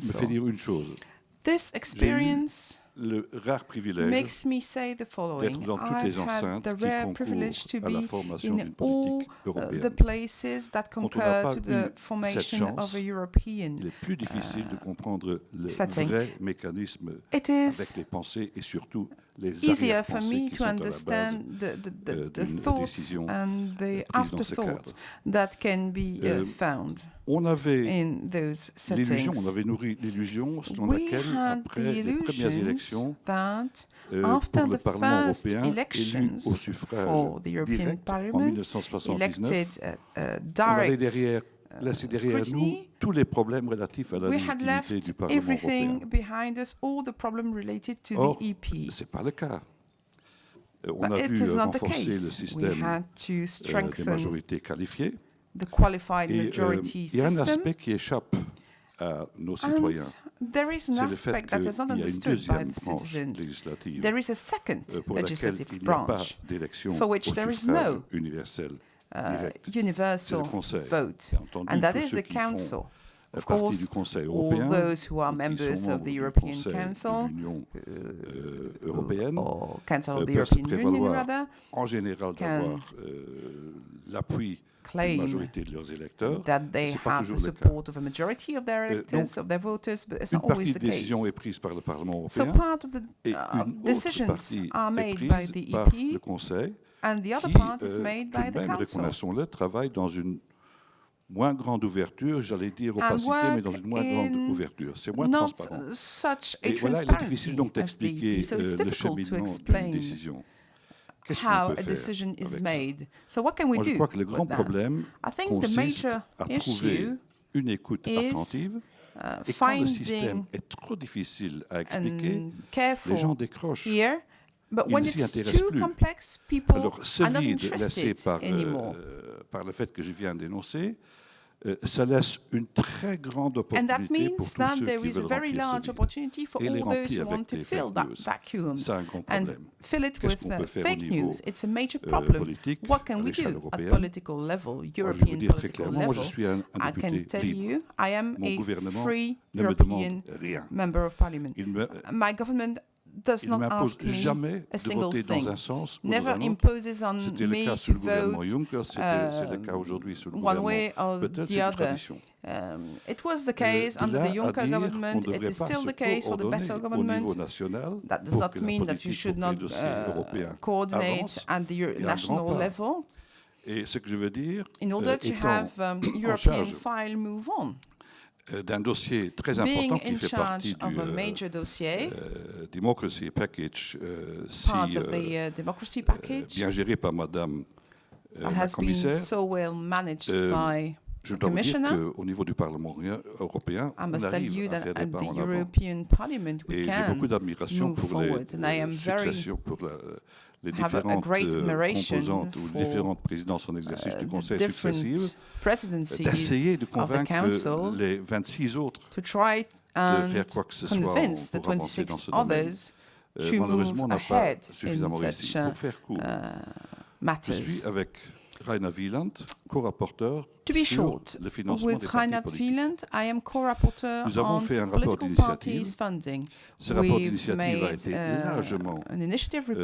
me fait dire une chose. This experience le rare privilège makes me say the following. I've had the rare privilege to be in all the places that concur to the formation of a European il est plus difficile de comprendre le setting. vrai mécanisme It avec les pensées et surtout les easier for me qui to sont à la understand the thoughts and the afterthoughts cadre. that can be found on avait in those l'illusion, settings. on avait nourri l'illusion selon We laquelle had après the les premières élections that pour after le the Parlement first européen élu elections au suffrage for the European direct en Parliament 1979, elected on avait direct laissé derrière nous scrutiny, tous les problèmes relatifs à la we had légitimité left du Parlement everything européen. behind us, all the problem related to Or, the EP. ce n'est pas le cas. On But a it dû is not the renforcer le case. We système had to des strengthen majorités qualifiées. the qualified Et majority il y a un system. aspect qui échappe à nos citoyens. And there is an C'est le fait aspect that is not qu'il y a une understood by deuxième the branche citizens. législative There is a second pour laquelle legislative il n'y a pas branch d'élection for which au there is suffrage no universel direct. C'est universal le Conseil. vote, Bien entendu, and that tous is ceux the qui font Council. Of course, all those who are members of the European Council or Council of the European Union, rather, en général d'avoir l'appui d'une majorité de leurs électeurs. That they have the support of a majority of their electors, of their voters, but it's not always the case. Une partie des décisions est prise par le Parlement européen. So part of the decisions are made by the EP, le Conseil, and the other part is made by the Council. Reconnaissons-le, travaille dans une moins grande ouverture, j'allais dire opacité, mais dans une moins grande ouverture. C'est moins transparent. Et voilà, il est difficile donc d'expliquer le cheminement d'une décision. How a decision is made. So what can we do? Je crois que le grand problème consiste à trouver une écoute attentive. Et quand le système est trop difficile à expliquer, les gens décrochent. But when it's too complex, people are not interested anymore. Par le fait que je viens d'énoncer, ça laisse une très grande opportunité pour tous ceux qui veulent remplir ce vide et les remplir avec des fake news. C'est un grand problème. Qu'est-ce qu'on peut faire au niveau politique, à l'échelle européenne? Je vais vous dire très clairement, moi je suis un député libre. Mon gouvernement ne me demande rien. Does not ask me a single thing. Never imposes on me to vote one way or the other. It was the case under the Juncker government. It is still the case for the Bettel government. That does not mean that you should not coordinate at the national level in order to have the European file move on. D'un dossier très important qui fait partie du Democracy Package, bien géré par Madame la commissaire. Je dois vous dire qu'au niveau du Parlement européen, on arrive à faire des pas en avant. Et j'ai beaucoup d'admiration pour les successions, pour les différentes composantes ou les différentes présidences en exercice du Conseil successives, d'essayer de convaincre les 26 autres de faire quoi que ce soit pour avancer dans ce domaine. Malheureusement, on n'a pas suffisamment réussi. Pour faire court, je suis avec Rainer Wieland, co-rapporteur sur le financement des partis politiques. Nous avons fait un rapport d'initiative. Ce rapport d'initiative a été largement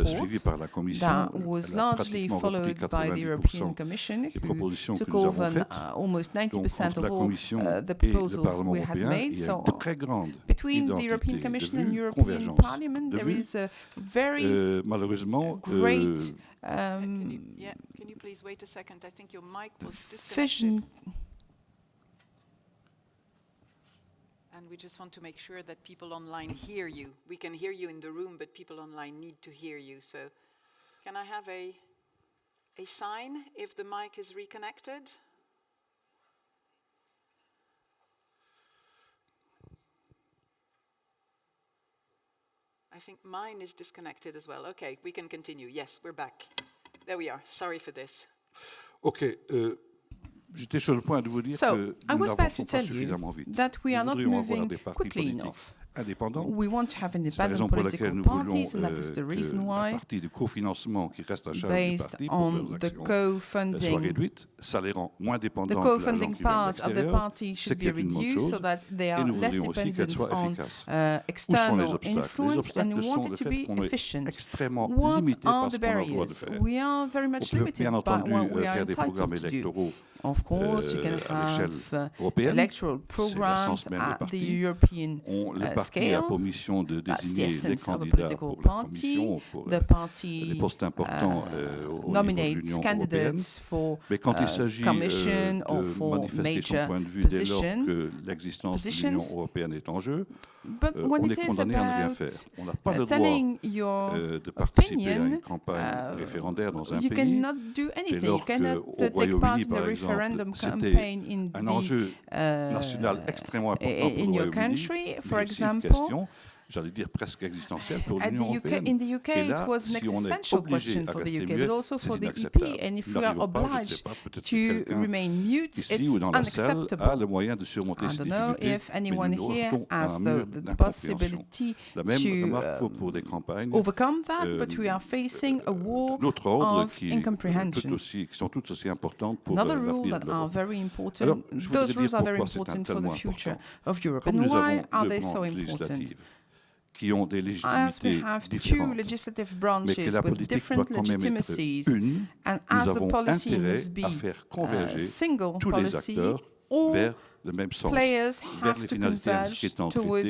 suivi par la Commission. Elle a pratiquement repris 90% des propositions que nous avons faites. Donc, entre la Commission et le Parlement européen, il y a une très grande identité de vues, convergence de vues. Malheureusement, can you please wait a second? I think your mic was disconnected. And we just want to make sure that people online hear you. We can hear you in the room, but people online need to hear you. So can I have a sign if the mic is reconnected? I think mine is disconnected as well. Okay, we can continue. Yes, we're back. There we are. Sorry for this. Okay, j'étais sur le point de vous dire que nous n'avançons pas suffisamment vite. Nous voudrions avoir des partis politiques indépendants. C'est la raison pour laquelle nous voulons un parti de cofinancement qui reste à charge du parti pour leurs actions soit réduite. Ça les rend moins dépendants de l'argent qui vient de l'extérieur, ce qui est une bonne chose. Et nous voudrions aussi qu'elle soit efficace. Où sont les obstacles? Les obstacles sont le fait qu'on est extrêmement limité par ce qu'on a le droit de faire. On peut bien entendu faire des programmes électoraux Of course, you can have electoral programs at the European scale. That's the essence of a political party. The party nominates candidates for commission or for major position. But when it is about telling your opinion, you cannot do anything. You cannot take part in the referendum campaign in your country, for example. j'allais dire presque existentielle pour l'Union européenne. In the UK, Et là, it was an si on est existential obligé question à for the rester UK, muet, but also c'est for the EP. inacceptable. And if Nous we are n'arrivons pas, je ne sais obliged pas, peut-être que to quelqu'un remain mute, ici it's ou dans la salle a unacceptable. le moyen de surmonter I ces don't know difficultés, if mais anyone nous nous here heurtons à has un mur the d'incompréhension. possibility La même remarque vaut to pour des campagnes. overcome that, but we are facing a war L'autre ordre of qui incomprehension. sont toutes aussi importantes pour Another l'avenir rule de that are l'Europe. very Alors, important, je voudrais those dire rules are very pourquoi c'est important for tellement the future important. of Europe. Comme And nous why avons are deux they so branches important? législatives qui ont des As we légitimités have two différentes, legislative mais que branches la with politique doit different quand même être legitimacies, une, and nous as the avons policy intérêt must be à faire a converger single tous les policy, acteurs all vers le même sens, players vers have les to finalités converge inscrites en towards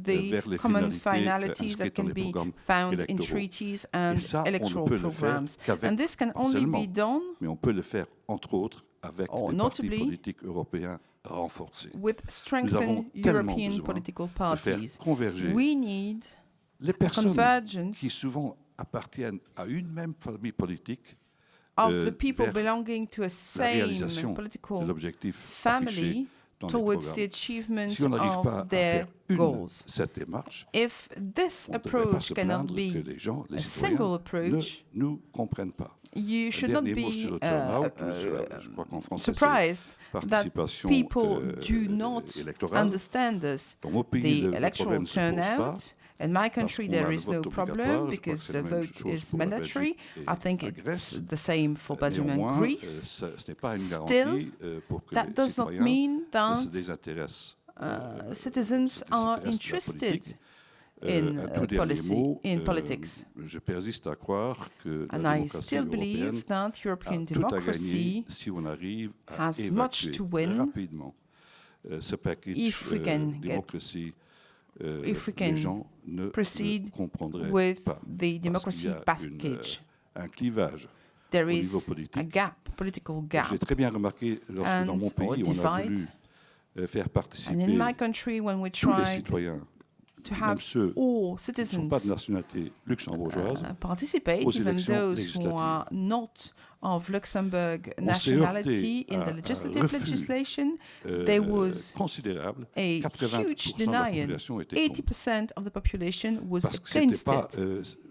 traité, vers les common finalités finalities that inscrites dans can les be programmes found in électoraux. treaties Et and ça, on ne electoral peut le faire programs. qu'avec, And this can pas only seulement, be done mais on peut le faire entre autres avec or des partis notably politiques européens renforcés. with Nous avons strengthened tellement European besoin political de faire parties. converger We need les personnes convergence qui souvent appartiennent à une même famille politique of the people vers belonging to a la same réalisation de political l'objectif family affiché dans les towards the programmes. achievement Si on n'arrive pas of à their faire goals. cette démarche, If this on ne devrait pas approach se cannot plaindre be que les gens, les a citoyens, single approach, ne nous comprennent pas. you Un should not dernier mot sur be le turnout, je crois qu'en français, c'est surprised that participation people do not électorale. understand this. Dans mon pays, The le electoral problème ne se pose pas. turnout, in my country qu'on a there le is no vote problem obligatoire. Je crois because que the c'est la même vote chose is pour la mandatory. Belgique et I think la it's Grèce. the same for Belgium and Néanmoins, Greece. ce n'est pas une Still, garantie pour que that les does not citoyens mean ne that se désintéressent. citizens are interested in politics. Je persiste à croire que And la I démocratie still européenne believe that European a tout à gagner democracy si on arrive à has much évacuer to win rapidement ce package if we can démocratie. if we Les can gens ne proceed comprendraient with pas the democracy parce qu'il y a package. un clivage There au niveau is a politique. gap, political gap. J'ai très bien remarqué lorsque dans mon pays on a divide. voulu faire And participer in my country, when we tous les tried citoyens, to même have ceux all qui ne sont citizens pas de nationalité luxembourgeoise, participate, aux even élections those who are not of Luxembourg on s'est nationality, heurté in à the un legislative refus, legislation, there was considérable. a 80% huge de la denial. population était contre. 80% of the population was Parce que against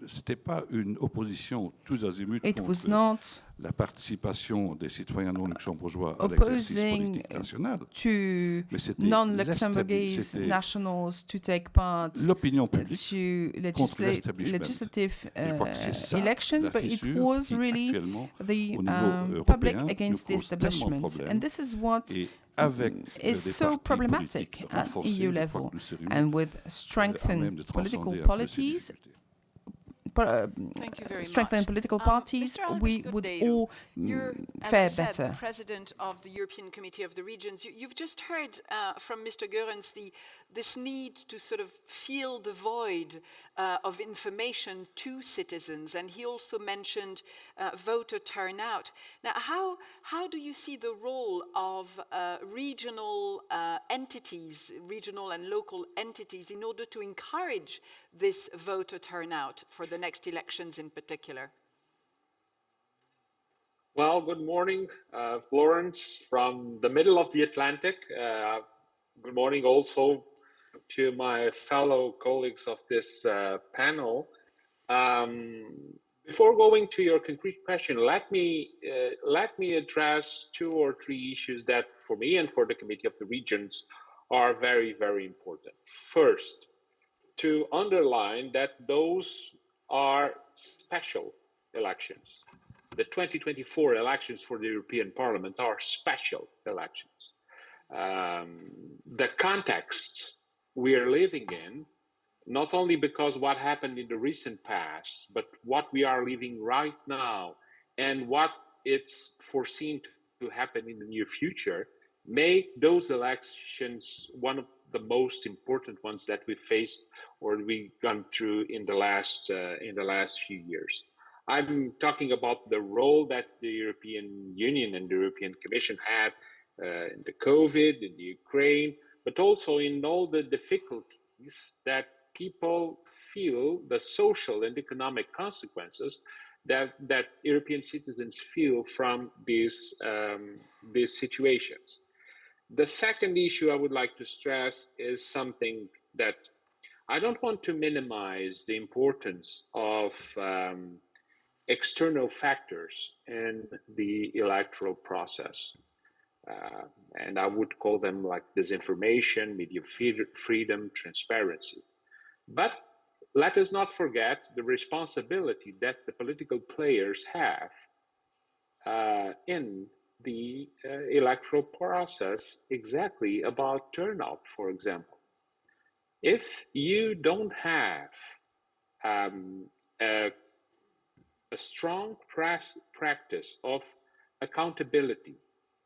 c'était pas une opposition tous azimuts it. It was contre not la participation des citoyens non luxembourgeois à l'exercice opposing politique national. to Mais c'était non-Luxembourgese nationals to take part l'opinion publique to contre l'establishment. legislative Et je crois que c'est ça, election, la but it fissure was qui, really actuellement, the au niveau public européen, against the nous cause tellement de establishment. problèmes. And this is what Et avec is des so partis problematic politiques at renforcés, EU je crois level. que nous serions And with à même strengthened de political transcender un peu ces policies, difficultés. Thank you very strengthened much. political parties, Mr. Albert we would Cordeiro, all you're, as fare I said, better. the president of the European Committee of the Regions. You've just heard from Mr. Goerens this need to sort of fill the void of information to citizens, and he also mentioned voter turnout. Now, how do you see the role of regional entities, regional and local entities, in order to encourage this voter turnout for the next elections in particular? Well, good morning, Florence, from the middle of the Atlantic. Good morning also to my fellow colleagues of this panel. Before going to your concrete question, let me address 2 or 3 issues that for me and for the Committee of the Regions are very, very important. First, to underline that those are special elections. The 2024 elections for the European Parliament are special elections. The context we are living in, not only because what happened in the recent past, but what we are living right now and what it's foreseen to happen in the near future, make those elections one of the most important ones that we faced or we've gone through in the last few years. I'm talking about the role that the European Union and the European Commission had in the COVID, in the Ukraine, but also in all the difficulties that people feel, the social and economic consequences that European citizens feel from these situations. The second issue I would like to stress is something that I don't want to minimize the importance of external factors in the electoral process. And I would call them like disinformation, media freedom, transparency. But let us not forget the responsibility that the political players have in the electoral process, exactly about turnout, for example. If you don't have a strong practice of accountability,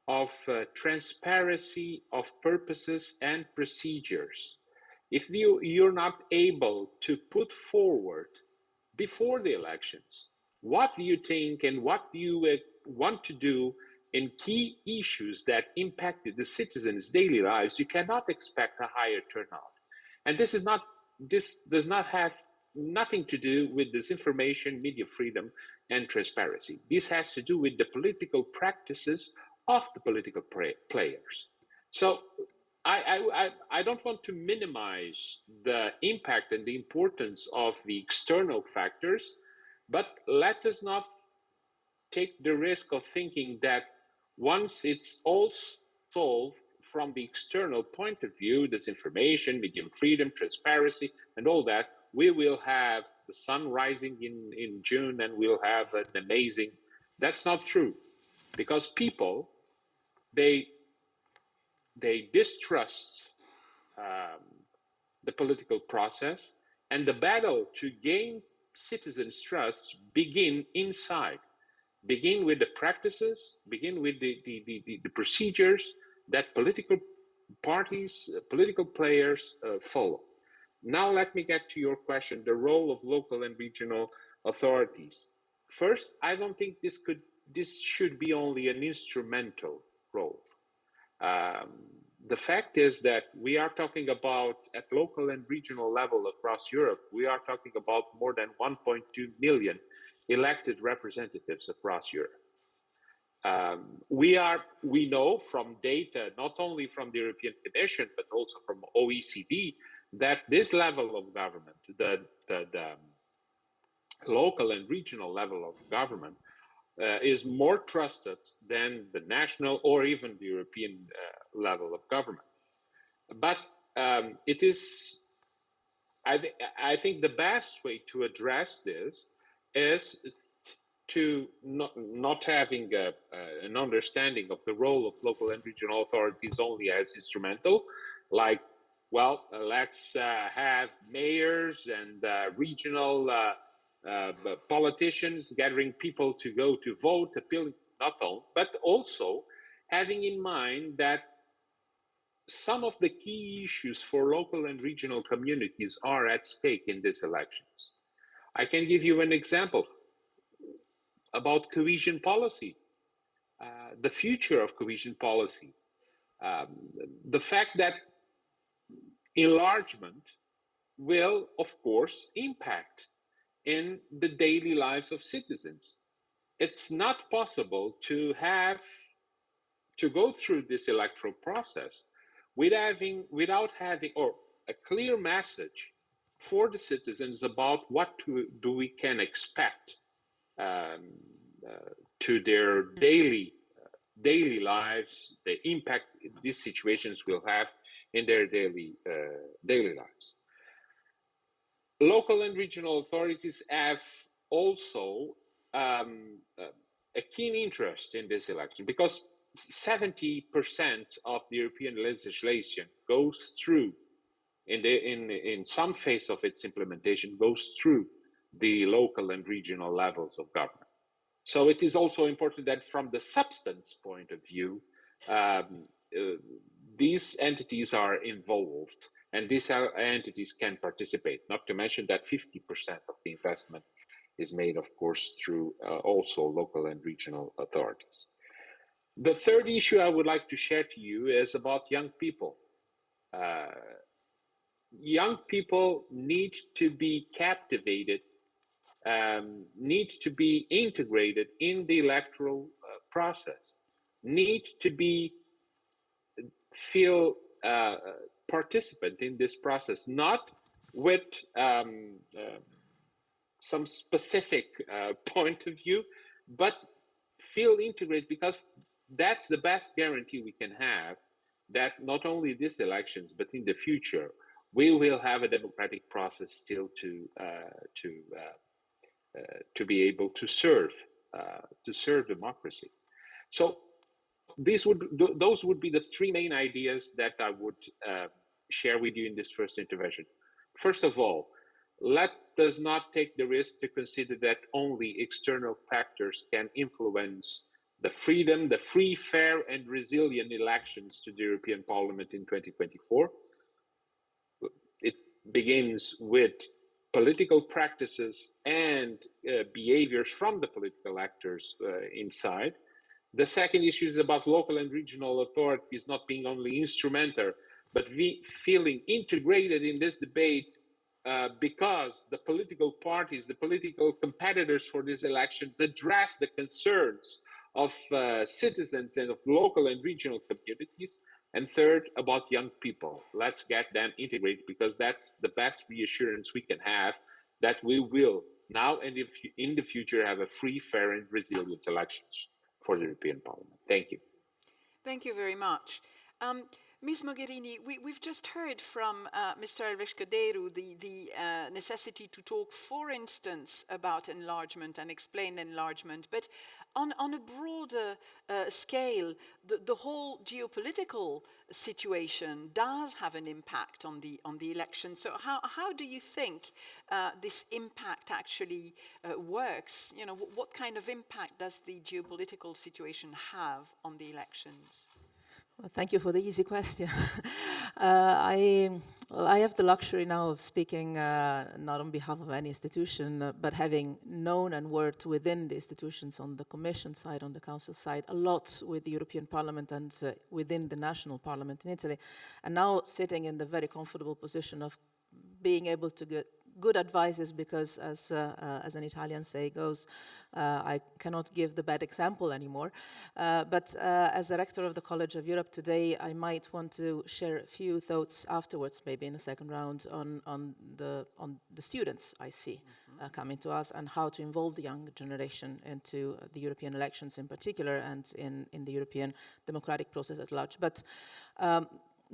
of transparency of purposes and procedures, if you're not able to put forward before the elections what you think and what you want to do in key issues that impacted the citizens' daily lives, you cannot expect a higher turnout. And this does not have nothing to do with disinformation, media freedom, and transparency. This has to do with the political practices of the political players. So I don't want to minimize the impact and the importance of the external factors, but let us not take the risk of thinking that once it's all solved from the external point of view, disinformation, media freedom, transparency, and all that, we will have the sun rising in June and we'll have an amazing. That's not true, because people, they distrust the political process, and the battle to gain citizens' trust begin inside. Begin with the practices, begin with the procedures that political parties, political players follow. Now let me get to your question, the role of local and regional authorities. First, I don't think this should be only an instrumental role. The fact is that we are talking about, at local and regional level across Europe, we are talking about more than 1.2 million elected representatives across Europe. We know from data, not only from the European Commission, but also from OECD, that this level of government, the local and regional level of government, is more trusted than the national or even the European level of government. But it is, I think the best way to address this is to not having an understanding of the role of local and regional authorities only as instrumental, like, well, let's have mayors and regional politicians gathering people to go to vote, appealing, not all, but also having in mind that some of the key issues for local and regional communities are at stake in these elections. I can give you an example about cohesion policy, the future of cohesion policy, the fact that enlargement will, of course, impact in the daily lives of citizens. It's not possible to go through this electoral process without having a clear message for the citizens about what we can expect to their daily lives, the impact these situations will have in their daily lives. Local and regional authorities have also a keen interest in this election, because 70% of the European legislation goes through, in some phase of its implementation, goes through the local and regional levels of government. So it is also important that from the substance point of view, these entities are involved and these entities can participate, not to mention that 50% of the investment is made, of course, through also local and regional authorities. The third issue I would like to share to you is about young people. Young people need to be captivated, need to be integrated in the electoral process, need to feel participant in this process, not with some specific point of view, but feel integrated, because that's the best guarantee we can have that not only these elections, but in the future, we will have a democratic process still to be able to serve democracy. So those would be the three main ideas that I would share with you in this first intervention. First of all, let us not take the risk to consider that only external factors can influence the freedom, the free, fair, and resilient elections to the European Parliament in 2024. It begins with political practices and behaviors from the political actors inside. The second issue is about local and regional authorities not being only instrumental, but feeling integrated in this debate because the political parties, the political competitors for these elections address the concerns of citizens and of local and regional communities. And third, about young people. Let's get them integrated, because that's the best reassurance we can have that we will now and in the future have a free, fair, and resilient elections for the European Parliament. Thank you. Thank you very much. Ms. Mogherini, we've just heard from Mr. Alves Cordeiro the necessity to talk, for instance, about enlargement and explain enlargement, but on a broader scale, the whole geopolitical situation does have an impact on the election. So how do you think this impact actually works? You know, what kind of impact does the geopolitical situation have on the elections? Well, thank you for the easy question. I have the luxury now of speaking not on behalf of any institution, but having known and worked within the institutions on the Commission side, on the Council side, a lot with the European Parliament and within the national parliament in Italy, and now sitting in the very comfortable position of being able to get good advices, because as an Italian say goes, I cannot give the bad example anymore. But as the rector of the College of Europe today, I might want to share a few thoughts afterwards, maybe in the second round, on the students I see coming to us, and how to involve the young generation into the European elections in particular, and in the European democratic process at large. But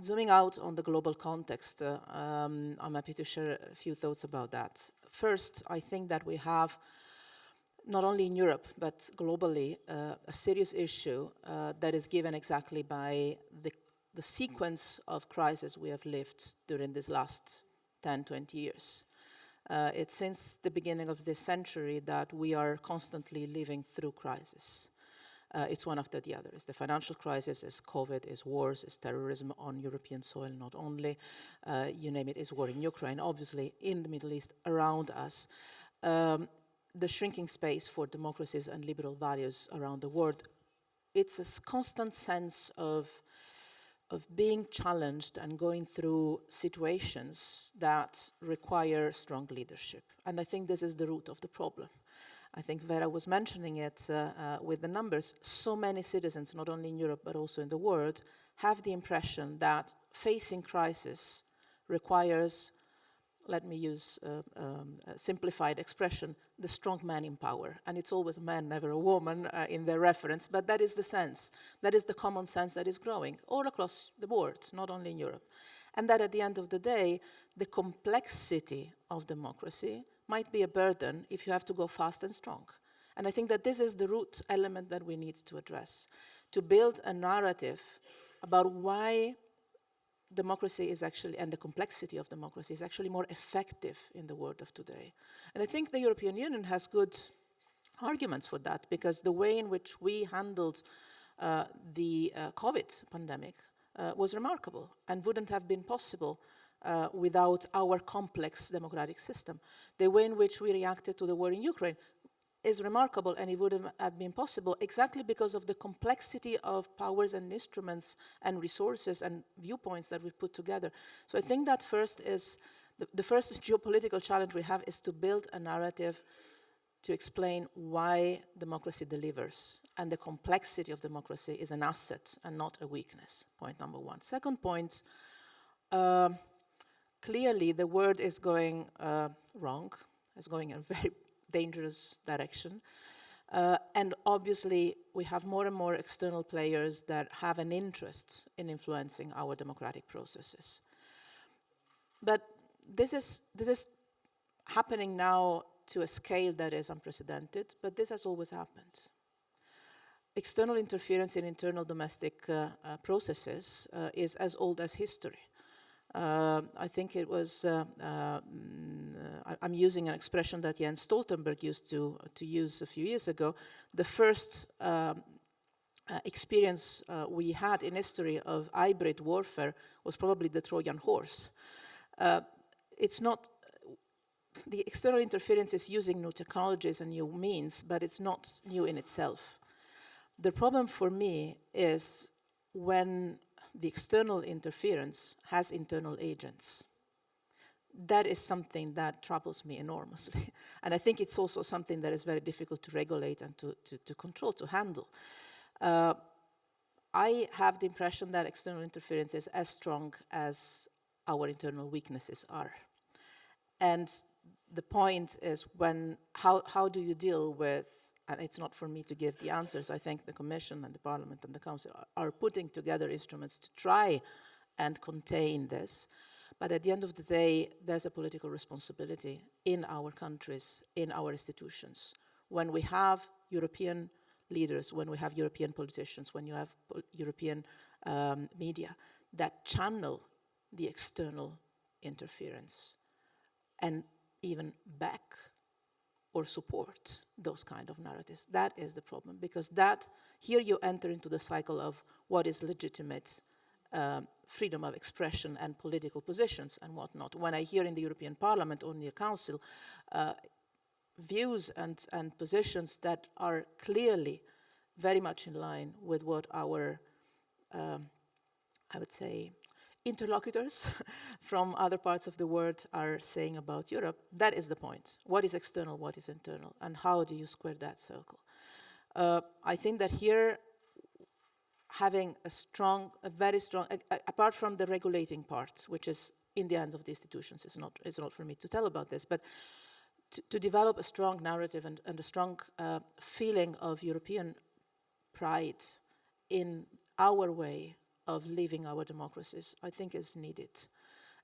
zooming out on the global context, I'm happy to share a few thoughts about that. First, I think that we have, not only in Europe, but globally, a serious issue that is given exactly by the sequence of crises we have lived during these last 10, 20 years. It's since the beginning of this century that we are constantly living through crisis. It's one after the other. It's the financial crisis, it's COVID, it's wars, it's terrorism on European soil, not only. You name it, it's war in Ukraine, obviously, in the Middle East, around us. The shrinking space for democracies and liberal values around the world. It's a constant sense of being challenged and going through situations that require strong leadership. And I think this is the root of the problem. I think Vera was mentioning it with the numbers. So many citizens, not only in Europe, but also in the world, have the impression that facing crisis requires, let me use a simplified expression, the strong man in power. And it's always a man, never a woman in their reference, but that is the sense. That is the common sense that is growing all across the board, not only in Europe. And that at the end of the day, the complexity of democracy might be a burden if you have to go fast and strong. And I think that this is the root element that we need to address, to build a narrative about why democracy is actually, and the complexity of democracy is actually more effective in the world of today. And I think the European Union has good arguments for that, because the way in which we handled the COVID pandemic was remarkable and wouldn't have been possible without our complex democratic system. The way in which we reacted to the war in Ukraine is remarkable, and it would have been possible exactly because of the complexity of powers and instruments and resources and viewpoints that we've put together. So I think that first is, the first geopolitical challenge we have is to build a narrative to explain why democracy delivers, and the complexity of democracy is an asset and not a weakness, point number one. Second point, clearly the world is going wrong, is going in a very dangerous direction. And obviously, we have more and more external players that have an interest in influencing our democratic processes. But this is happening now to a scale that is unprecedented, but this has always happened. External interference in internal domestic processes is as old as history. I think it was, I'm using an expression that Jens Stoltenberg used to use a few years ago. The first experience we had in history of hybrid warfare was probably the Trojan horse. It's not, the external interference is using new technologies and new means, but it's not new in itself. The problem for me is when the external interference has internal agents. That is something that troubles me enormously. And I think it's also something that is very difficult to regulate and to control, to handle. I have the impression that external interference is as strong as our internal weaknesses are. And the point is how do you deal with, and it's not for me to give the answers. I think the Commission and the Parliament and the Council are putting together instruments to try and contain this. But at the end of the day, there's a political responsibility in our countries, in our institutions. When we have European leaders, when we have European politicians, when you have European media that channel the external interference and even back or support those kind of narratives. That is the problem, because here you enter into the cycle of what is legitimate freedom of expression and political positions and whatnot. When I hear in the European Parliament or in the Council views and positions that are clearly very much in line with what our, I would say, interlocutors from other parts of the world are saying about Europe, that is the point. What is external, what is internal, and how do you square that circle? I think that here, having a very strong, apart from the regulating part, which is in the hands of the institutions, it's not for me to tell about this, but to develop a strong narrative and a strong feeling of European pride in our way of living our democracies, I think is needed.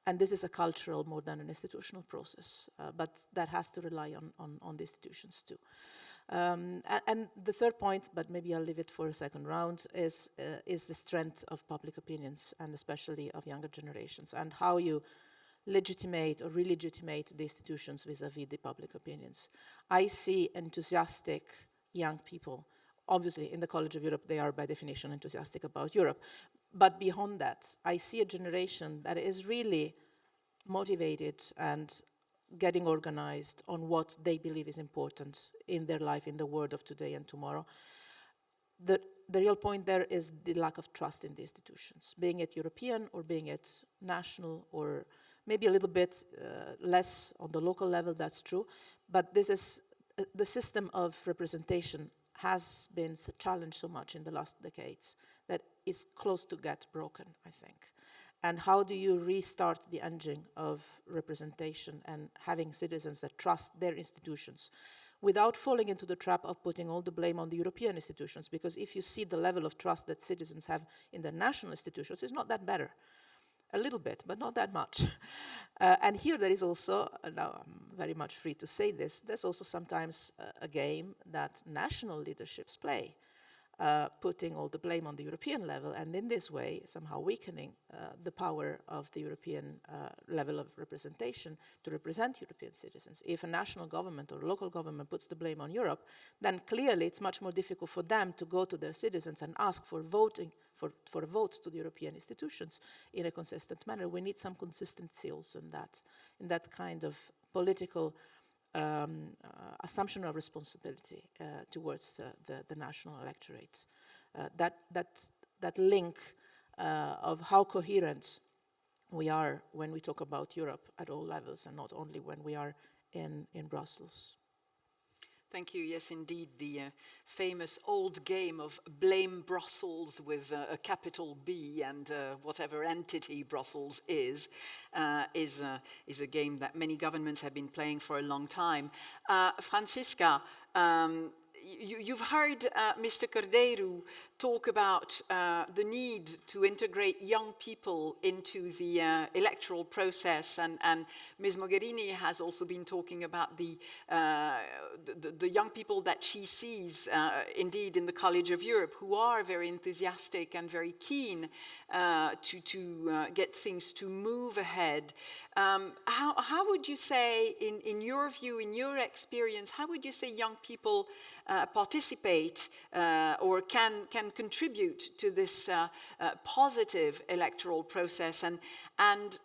And this is a cultural more than an institutional process, but that has to rely on the institutions too. And the third point, but maybe I'll leave it for a second round, is the strength of public opinions, and especially of younger generations, and how you legitimate or re-legitimate the institutions vis-a-vis the public opinions. I see enthusiastic young people. Obviously, in the College of Europe, they are by definition enthusiastic about Europe. But beyond that, I see a generation that is really motivated and getting organized on what they believe is important in their life, in the world of today and tomorrow. The real point there is the lack of trust in the institutions, being it European or being it national, or maybe a little bit less on the local level, that's true. But this is the system of representation has been challenged so much in the last decades that it's close to get broken, I think. And how do you restart the engine of representation and having citizens that trust their institutions without falling into the trap of putting all the blame on the European institutions? Because if you see the level of trust that citizens have in their national institutions, it's not that better. A little bit, but not that much. And here there is also, now I'm very much free to say this, there's also sometimes a game that national leaderships play, putting all the blame on the European level, and in this way somehow weakening the power of the European level of representation to represent European citizens. If a national government or local government puts the blame on Europe, then clearly it's much more difficult for them to go to their citizens and ask for voting for a vote to the European institutions in a consistent manner. We need some consistency also in that kind of political assumption of responsibility towards the national electorate. That link of how coherent we are when we talk about Europe at all levels, and not only when we are in Brussels. Thank you. Yes, indeed, the famous old game of blame Brussels with a capital B and whatever entity Brussels is a game that many governments have been playing for a long time. Francisca, you've heard Mr. Cordeiro talk about the need to integrate young people into the electoral process, and Ms. Mogherini has also been talking about the young people that she sees, indeed, in the College of Europe, who are very enthusiastic and very keen to get things to move ahead. How would you say, in your view, in your experience, how would you say young people participate or can contribute to this positive electoral process? And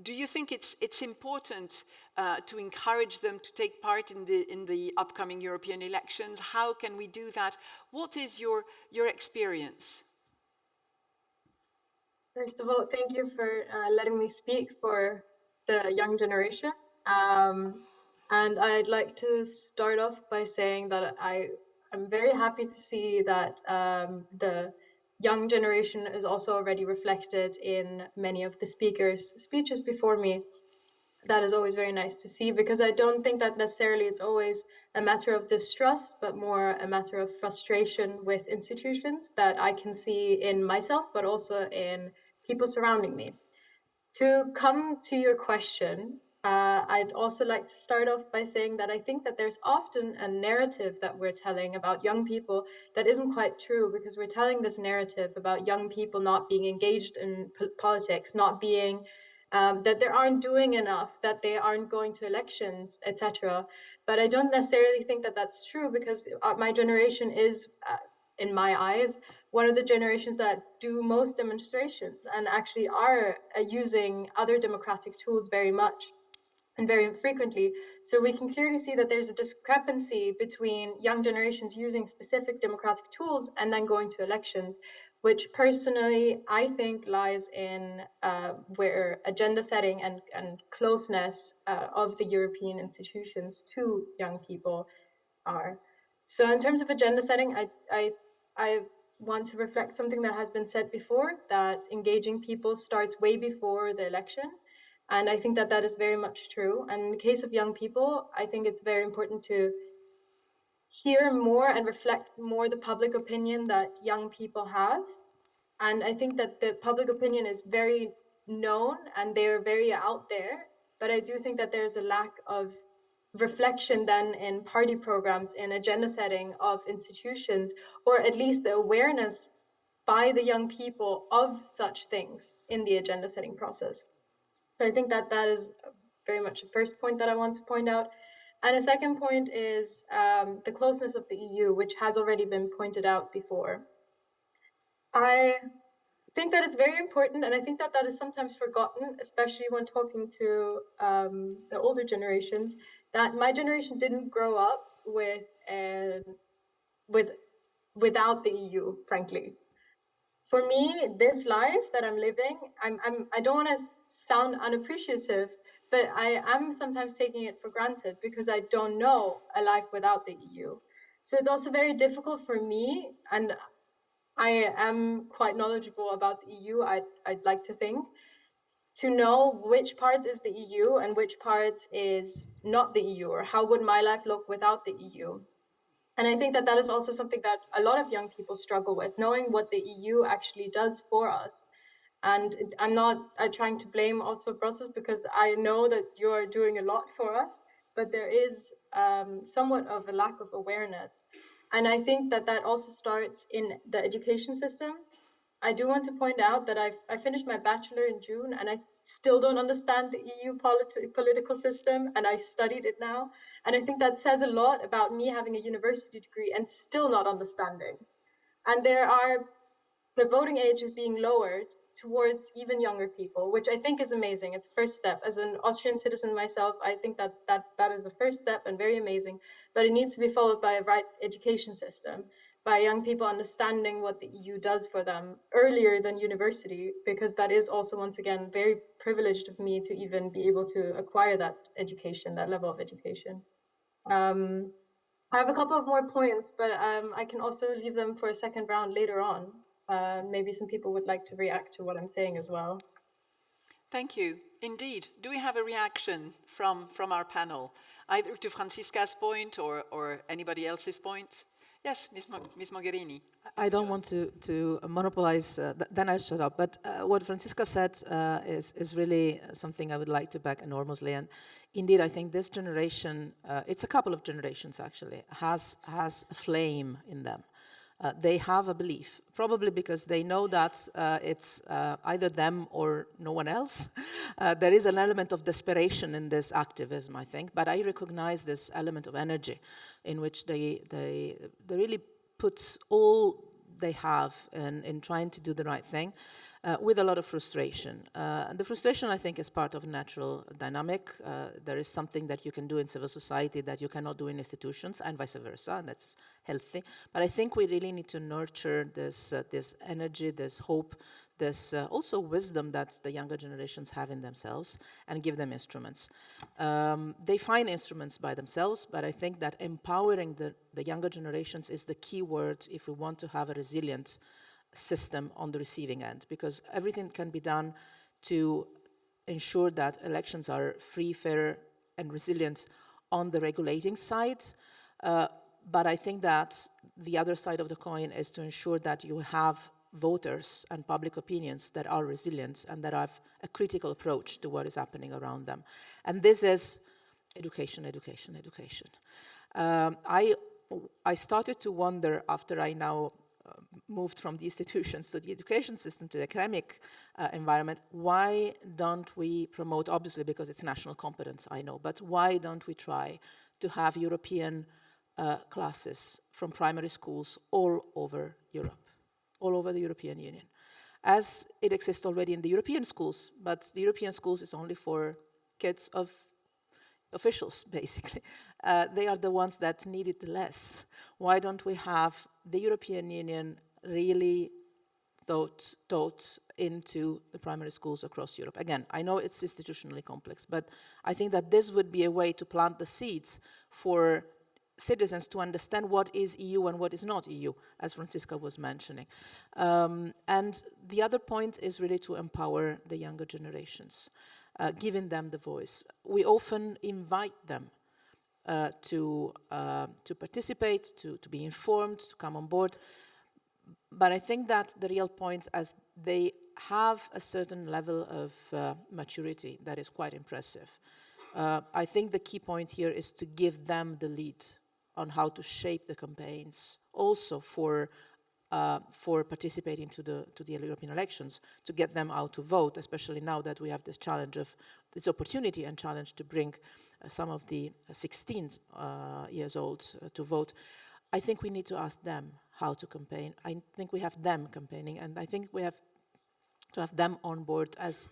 do you think it's important to encourage them to take part in the upcoming European elections? How can we do that? What is your experience? First of all, thank you for letting me speak for the young generation. And I'd like to start off by saying that I'm very happy to see that the young generation is also already reflected in many of the speakers' speeches before me. That is always very nice to see, because I don't think that necessarily it's always a matter of distrust, but more a matter of frustration with institutions that I can see in myself, but also in people surrounding me. To come to your question, I'd also like to start off by saying that I think that there's often a narrative that we're telling about young people that isn't quite true, because we're telling this narrative about young people not being engaged in politics, not being, that they aren't doing enough, that they aren't going to elections, etc. But I don't necessarily think that that's true, because my generation is, in my eyes, one of the generations that do most demonstrations and actually are using other democratic tools very much and very frequently. So we can clearly see that there's a discrepancy between young generations using specific democratic tools and then going to elections, which personally I think lies in where agenda setting and closeness of the European institutions to young people are. So in terms of agenda setting, I want to reflect something that has been said before, that engaging people starts way before the election. And I think that that is very much true. And in the case of young people, I think it's very important to hear more and reflect more the public opinion that young people have. And I think that the public opinion is very known and they're very out there. But I do think that there's a lack of reflection then in party programs, in agenda setting of institutions, or at least the awareness by the young people of such things in the agenda setting process. So I think that that is very much the first point that I want to point out. And a second point is the closeness of the EU, which has already been pointed out before. I think that it's very important, and I think that that is sometimes forgotten, especially when talking to the older generations, that my generation didn't grow up without the EU, frankly. For me, this life that I'm living, I don't want to sound unappreciative, but I am sometimes taking it for granted because I don't know a life without the EU. So it's also very difficult for me, and I am quite knowledgeable about the EU, I'd like to think, to know which parts is the EU and which parts is not the EU, or how would my life look without the EU. And I think that that is also something that a lot of young people struggle with, knowing what the EU actually does for us. And I'm trying to blame also Brussels, because I know that you're doing a lot for us, but there is somewhat of a lack of awareness. And I think that that also starts in the education system. I do want to point out that I finished my bachelor in June, and I still don't understand the EU political system, and I studied it now. And I think that says a lot about me having a university degree and still not understanding. And the voting age is being lowered towards even younger people, which I think is amazing. It's a first step. As an Austrian citizen myself, I think that is a first step and very amazing, but it needs to be followed by a right education system, by young people understanding what the EU does for them earlier than university, because that is also, once again, very privileged of me to even be able to acquire that education, that level of education. I have a couple of more points, but I can also leave them for a second round later on. Maybe some people would like to react to what I'm saying as well. Thank you. Indeed. Do we have a reaction from our panel, either to Franziska's point or anybody else's point? Yes, Ms. Mogherini. I don't want to monopolize, then I'll shut up. But what Franziska said is really something I would like to back enormously. And indeed, I think this generation, it's a couple of generations actually, has a flame in them. They have a belief, probably because they know that it's either them or no one else. There is an element of desperation in this activism, I think, but I recognize this element of energy in which they really put all they have in trying to do the right thing with a lot of frustration. And the frustration, I think, is part of a natural dynamic. There is something that you can do in civil society that you cannot do in institutions, and vice versa, and that's healthy. But I think we really need to nurture this energy, this hope, this also wisdom that the younger generations have in themselves, and give them instruments. They find instruments by themselves, but I think that empowering the younger generations is the key word if we want to have a resilient system on the receiving end, because everything can be done to ensure that elections are free, fair, and resilient on the regulating side. But I think that the other side of the coin is to ensure that you have voters and public opinions that are resilient and that have a critical approach to what is happening around them. And this is education, education, education. I started to wonder after I now moved from the institutions to the education system, to the academic environment, why don't we promote, obviously because it's national competence, I know, but why don't we try to have European classes from primary schools all over Europe, all over the European Union, as it exists already in the European schools, but the European schools is only for kids of officials, basically. They are the ones that need it less. Why don't we have the European Union really taught into the primary schools across Europe? Again, I know it's institutionally complex, but I think that this would be a way to plant the seeds for citizens to understand what is EU and what is not EU, as Franziska was mentioning. And the other point is really to empower the younger generations, giving them the voice. We often invite them to participate, to be informed, to come on board. But I think that the real point, as they have a certain level of maturity that is quite impressive, I think the key point here is to give them the lead on how to shape the campaigns, also for participating to the European elections, to get them out to vote, especially now that we have this challenge of this opportunity and challenge to bring some of the 16 years old to vote. I think we need to ask them how to campaign. I think we have them campaigning, and I think we have to have them on board as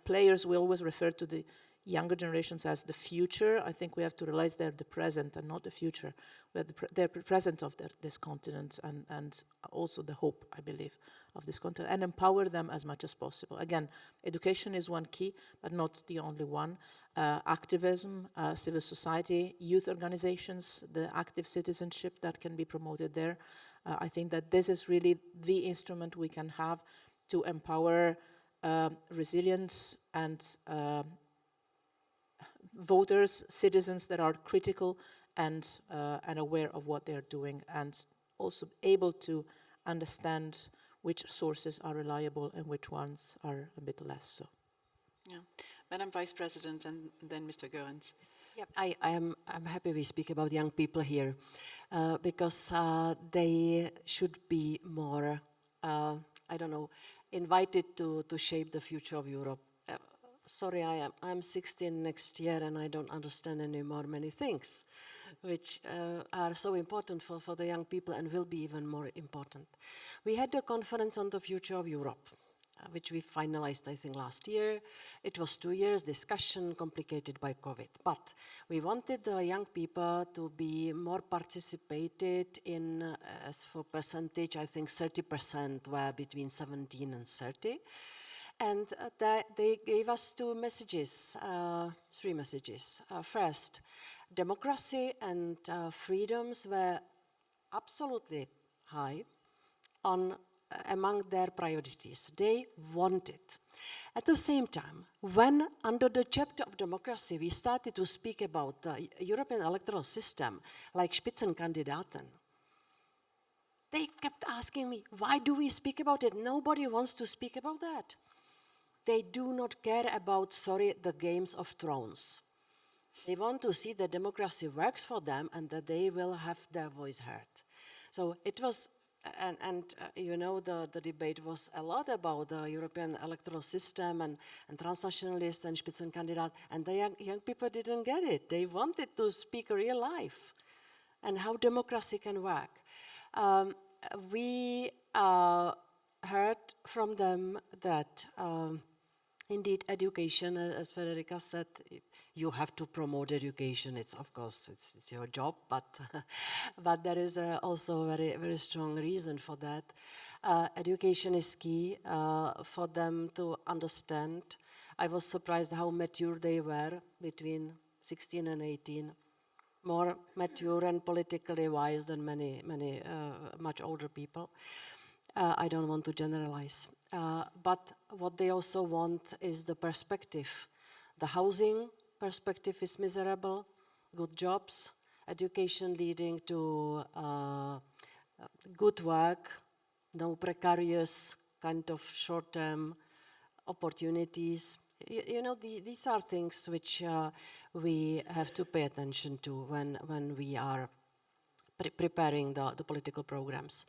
players. We always refer to the younger generations as the future. I think we have to realize they're the present and not the future. They're the present of this continent and also the hope, I believe, of this continent, and empower them as much as possible. Again, education is one key, but not the only one. Activism, civil society, youth organizations, the active citizenship that can be promoted there. I think that this is really the instrument we can have to empower resilience and voters, citizens that are critical and aware of what they're doing, and also able to understand which sources are reliable and which ones are a bit less so. Yeah. Madam Vice President, and then Mr. Goerens. Yeah, I'm happy we speak about young people here because they should be more, I don't know, invited to shape the future of Europe. Sorry, I'm 16 next year and I don't understand anymore many things which are so important for the young people and will be even more important. We had a conference on the future of Europe, which we finalized, I think, last year. It was 2 years discussion, complicated by COVID. But we wanted the young people to be more participated in, as for percentage, I think 30% were between 17 and 30. And they gave us three messages. First, democracy and freedoms were absolutely high among their priorities. They wanted. At the same time, when under the chapter of democracy we started to speak about the European electoral system, like Spitzenkandidaten, they kept asking me, why do we speak about it? Nobody wants to speak about that. They do not care about, the Games of Thrones. They want to see that democracy works for them and that they will have their voice heard. So it was, the debate was a lot about the European electoral system and transnationalists and Spitzenkandidat, and the young people didn't get it. They wanted to speak real life and how democracy can work. We heard from them that indeed education, as Federica said, you have to promote education. It's your job, but but there is also a very, very strong reason for that. Education is key for them to understand. I was surprised how mature they were between 16 and 18. More mature and politically wise than many much older people. I don't want to generalize. But what they also want is the perspective. The housing perspective is miserable, good jobs, education leading to good work, no precarious kind of short-term opportunities. These are things which we have to pay attention to when we are preparing the political programs.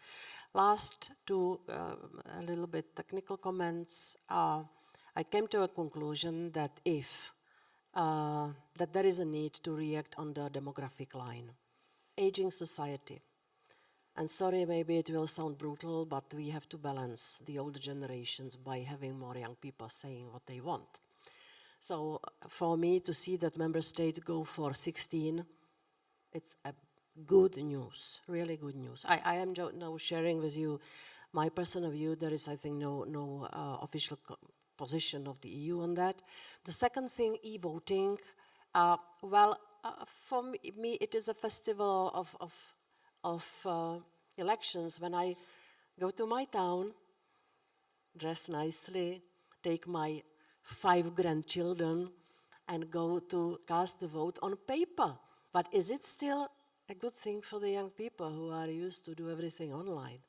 Last two a little bit technical comments. I came to a conclusion that that there is a need to react on the demographic line. Aging society. And sorry, maybe it will sound brutal, but we have to balance the older generations by having more young people saying what they want. So for me to see that member states go for 16, it's a good news, really good news. I am now sharing with you my personal view. There is, I think, no official position of the EU on that. The second thing, e-voting. For me, it is a festival of elections. When I go to my town, dress nicely, take my 5 grandchildren, and go to cast the vote on paper. But is it still a good thing for the young people who are used to do everything online?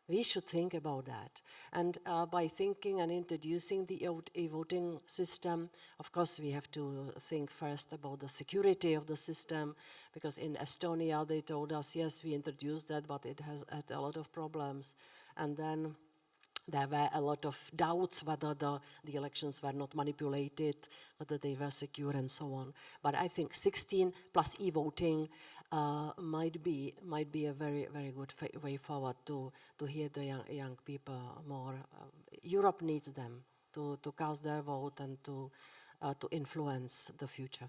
We should think about that. And by thinking and introducing the e-voting system, of course, we have to think first about the security of the system, because in Estonia, they told us, yes, we introduced that, but it has had a lot of problems. And then there were a lot of doubts whether the elections were not manipulated, whether they were secure, and so on. But I think 16 plus e-voting might be a very, very good way forward to hear the young people more. Europe needs them to cast their vote and to influence the future.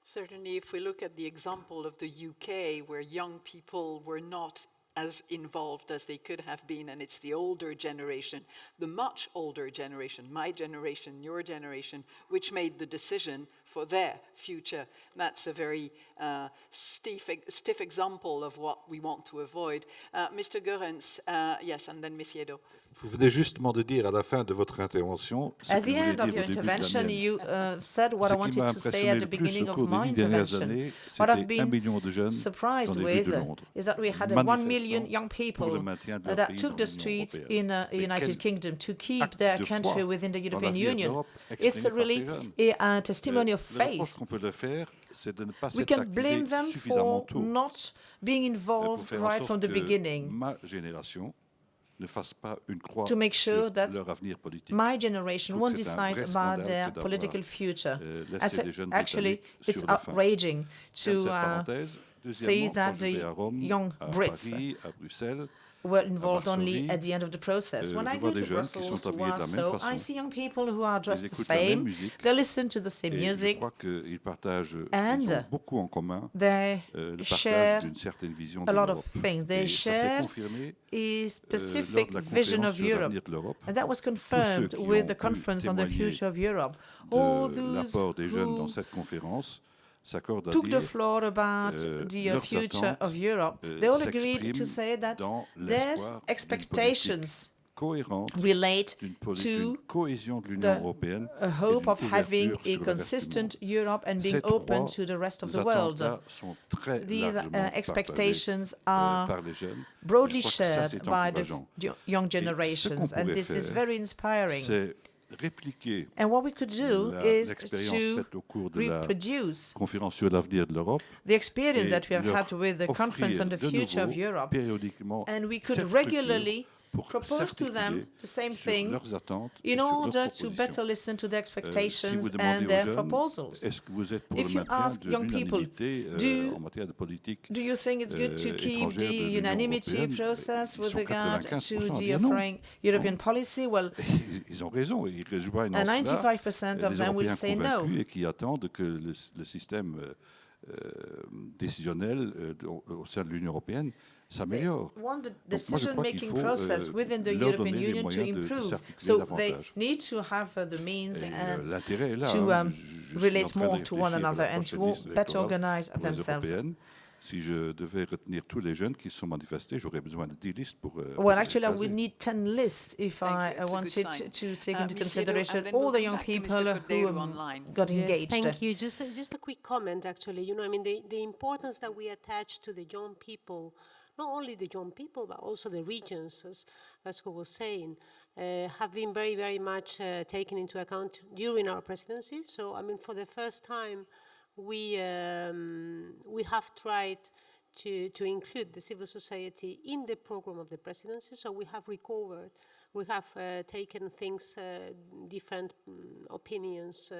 Certainly, if we look at the example of the UK, where young people were not as involved as they could have been, and it's the older generation, the much older generation, my generation, your generation, which made the decision for their future. That's a very stiff example of what we want to avoid. Mr. Goerens, yes, and then Ms. Jadot. Vous venez justement de dire à la fin de votre intervention at the end of your intervention, you said what I wanted to say at the beginning of my intervention. What I've been surprised with is that we had 1 million young people that took the streets in the United Kingdom to keep their country within the European Union. It's really a testimony of faith. We can blame them for not being involved right from the beginning, to make sure that my generation won't decide about their political future. Actually, it's outraging to say that the young Brits were involved only at the end of the process. When I go to Brussels, Warsaw, I see young people who are dressed the same, they listen to the same music, and they share a lot of things. They share a specific vision of Europe, and that was confirmed with the Conference on the Future of Europe. All those who took the floor about the future of Europe, they all agreed to say that their expectations relate to the hope of having a consistent Europe and being open to the rest of the world. These expectations are broadly shared by the young generations, and this is very inspiring. And what we could do is to reproduce the experience that we have had with the Conference on the Future of Europe, and we could regularly propose to them the same thing in order to better listen to their expectations and their proposals. If you ask young people, do you think it's good to keep the unanimity process with regard to the foreign European policy? Well, 95% of them will say no. They want the decision-making process within the European Union to improve, so they need to have the means to relate more to one another and to better organize themselves. Si je devais retenir tous les jeunes qui se sont manifestés, j'aurais besoin de 10 listes pour... Well, actually, I would need 10 lists if I wanted to take into consideration all the young people who got engaged. Thank you. Just a quick comment, actually. You know, I mean, the importance that we attach to the young people, not only the young people, but also the regions, as Vasco was saying, have been very, very much taken into account during our presidency. So, I mean, for the first time, we have tried to include the civil society in the program of the presidency. So we have recovered, we have taken things, different opinions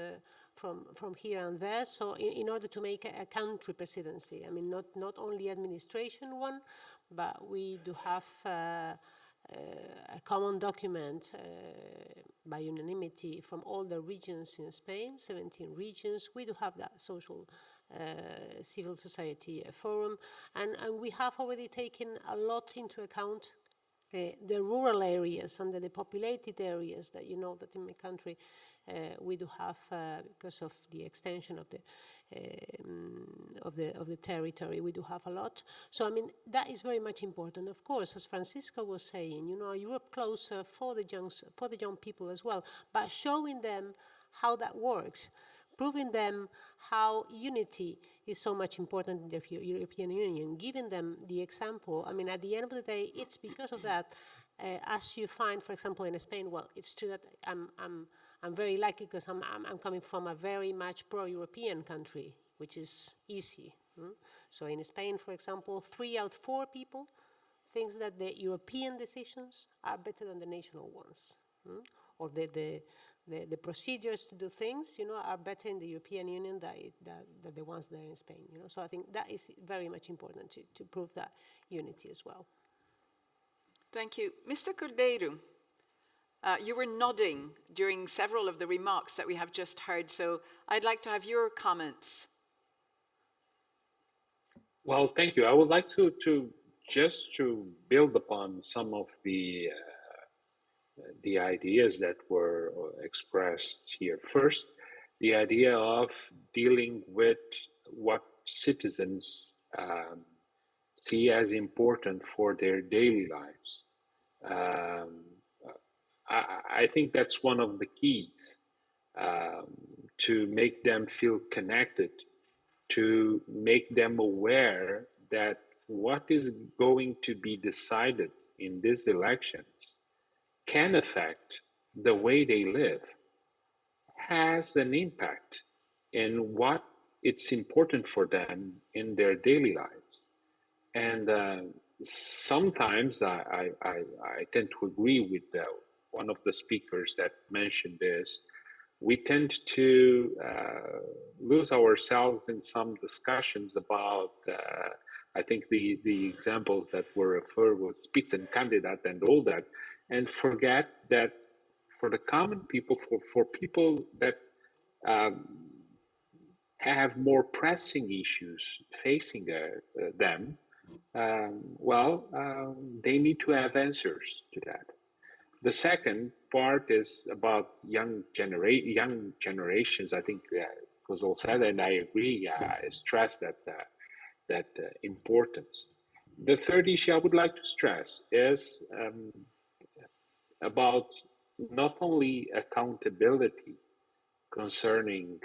from here and there. So in order to make a country presidency, I mean, not only administration one, but we do have a common document by unanimity from all the regions in Spain, 17 regions. We do have that social civil society forum, and we have already taken a lot into account the rural areas and the depopulated areas that you know that in my country we do have because of the extension of the territory. We do have a lot. So I mean that is very much important. Of course, as Francisco was saying, you know, Europe closer for the young people as well, but showing them how that works, proving them how unity is so much important in the European Union, giving them the example. I mean, at the end of the day, it's because of that, as you find, for example, in Spain. Well, it's true that I'm very lucky because I'm coming from a very much pro-European country, which is easy. So in Spain, for example, 3 out of 4 people thinks that the European decisions are better than the national ones, or the procedures to do things, you know, are better in the European Union than the ones that are in Spain, you know. So I think that is very much important to prove that unity as well. Thank you. Mr. Cordeiro, you were nodding during several of the remarks that we have just heard, so I'd like to have your comments. Well, thank you. I would like to build upon some of the ideas that were expressed here. First, the idea of dealing with what citizens see as important for their daily lives. I think that's one of the keys to make them feel connected, to make them aware that what is going to be decided in these elections can affect the way they live, has an impact in what it's important for them in their daily lives. And sometimes I tend to agree with one of the speakers that mentioned this, we tend to lose ourselves in some discussions about, I think the examples that were referred with Spitzenkandidat and all that, and forget that for the common people, for people that have more pressing issues facing them, they need to have answers to that. The second part is about young generations. I think was all said, and I agree. I stress that importance. The third issue I would like to stress is about not only accountability concerning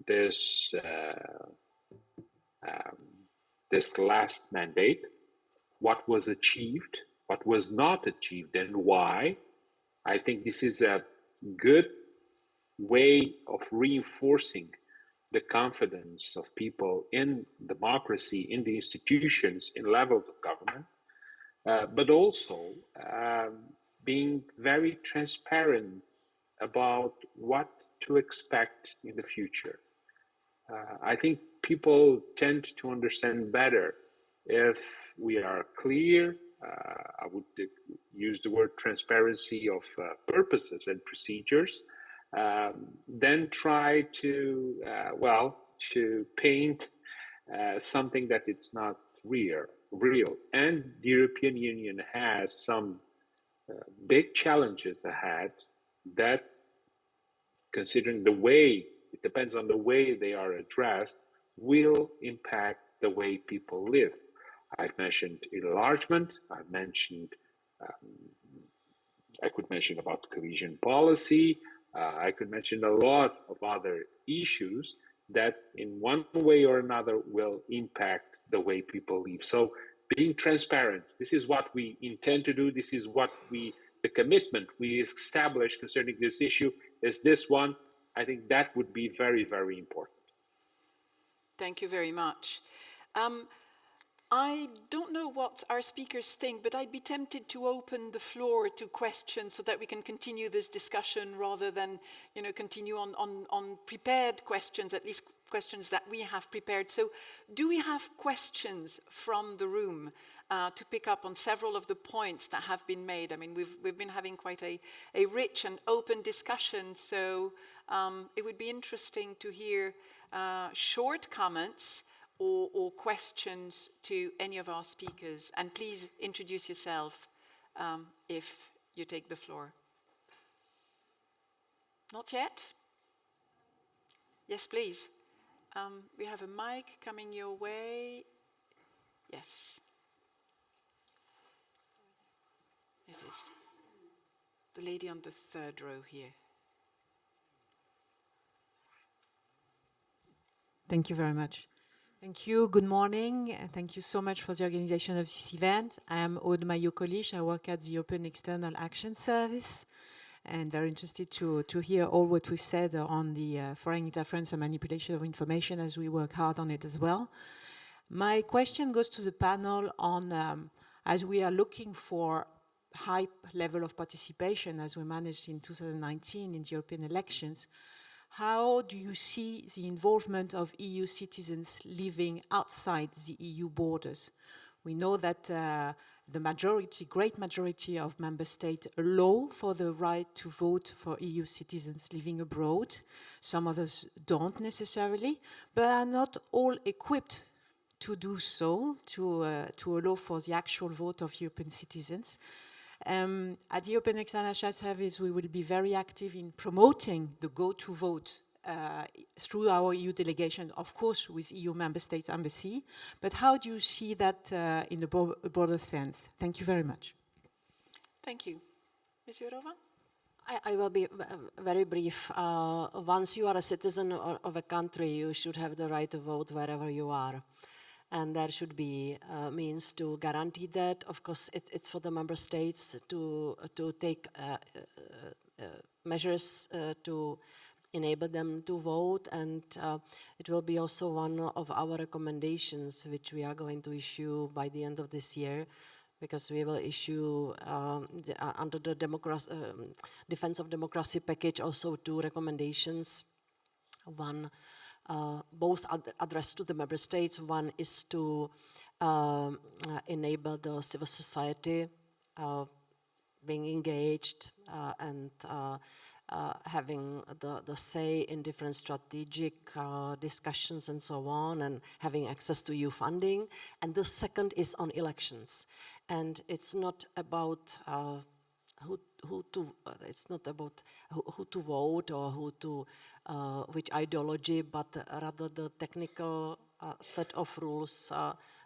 this this last mandate, what was achieved, what was not achieved, and why. I think this is a good way of reinforcing the confidence of people in democracy, in the institutions, in levels of government, but also being very transparent about what to expect in the future. I think people tend to understand better if we are clear. I would use the word transparency of purposes and procedures, then try to, to paint something that it's not real. And the European Union has some big challenges ahead that, considering the way, it depends on the way they are addressed, will impact the way people live. I've mentioned enlargement, I've mentioned, I could mention about cohesion policy, I could mention a lot of other issues that in one way or another will impact the way people live. So being transparent, this is what we intend to do, this is what the commitment we established concerning this issue is this one. I think that would be very, very important. Thank you very much. I don't know what our speakers think, but I'd be tempted to open the floor to questions so that we can continue this discussion rather than, continue on prepared questions, at least questions that we have prepared. So do we have questions from the room to pick up on several of the points that have been made? I mean, we've been having quite a rich and open discussion, so it would be interesting to hear short comments or questions to any of our speakers. And please introduce yourself if you take the floor. Not yet? Yes, please. We have a mic coming your way. Yes. It is. The lady on the third row here. Thank you very much. Thank you, good morning, and thank you so much for the organization of this event. I am Aude Maillot-Kolisch, I work at the European External Action Service, and very interested to hear all what we've said on the foreign interference and manipulation of information as we work hard on it as well. My question goes to the panel on, as we are looking for high level of participation as we managed in 2019 in the European elections, how do you see the involvement of EU citizens living outside the EU borders? We know that the great majority of member states allow for the right to vote for EU citizens living abroad. Some others don't necessarily, but are not all equipped to do so, to allow for the actual vote of European citizens. At the European External Action Service, we will be very active in promoting the go-to vote through our EU delegation, of course, with EU member states embassy. But how do you see that in a broader sense? Thank you very much. Thank you. Ms. Jourova? I will be very brief. Once you are a citizen of a country, you should have the right to vote wherever you are. And there should be means to guarantee that. Of course, it's for the member states to take measures to enable them to vote, and it will be also one of our recommendations which we are going to issue by the end of this year, because we will issue under the Defense of Democracy package also 2 recommendations. One, both addressed to the member states. One is to enable the civil society being engaged and having the say in different strategic discussions and so on, and having access to EU funding. And the second is on elections. And it's not about who to vote or which ideology, but rather the technical set of rules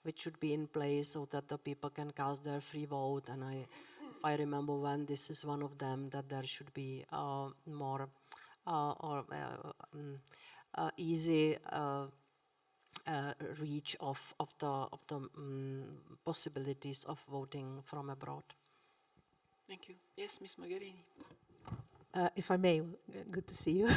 which should be in place so that the people can cast their free vote. And if I remember when, this is one of them, that there should be more easy reach of the possibilities of voting from abroad. Thank you. Yes, Ms. Mogherini. If I may, good to see you.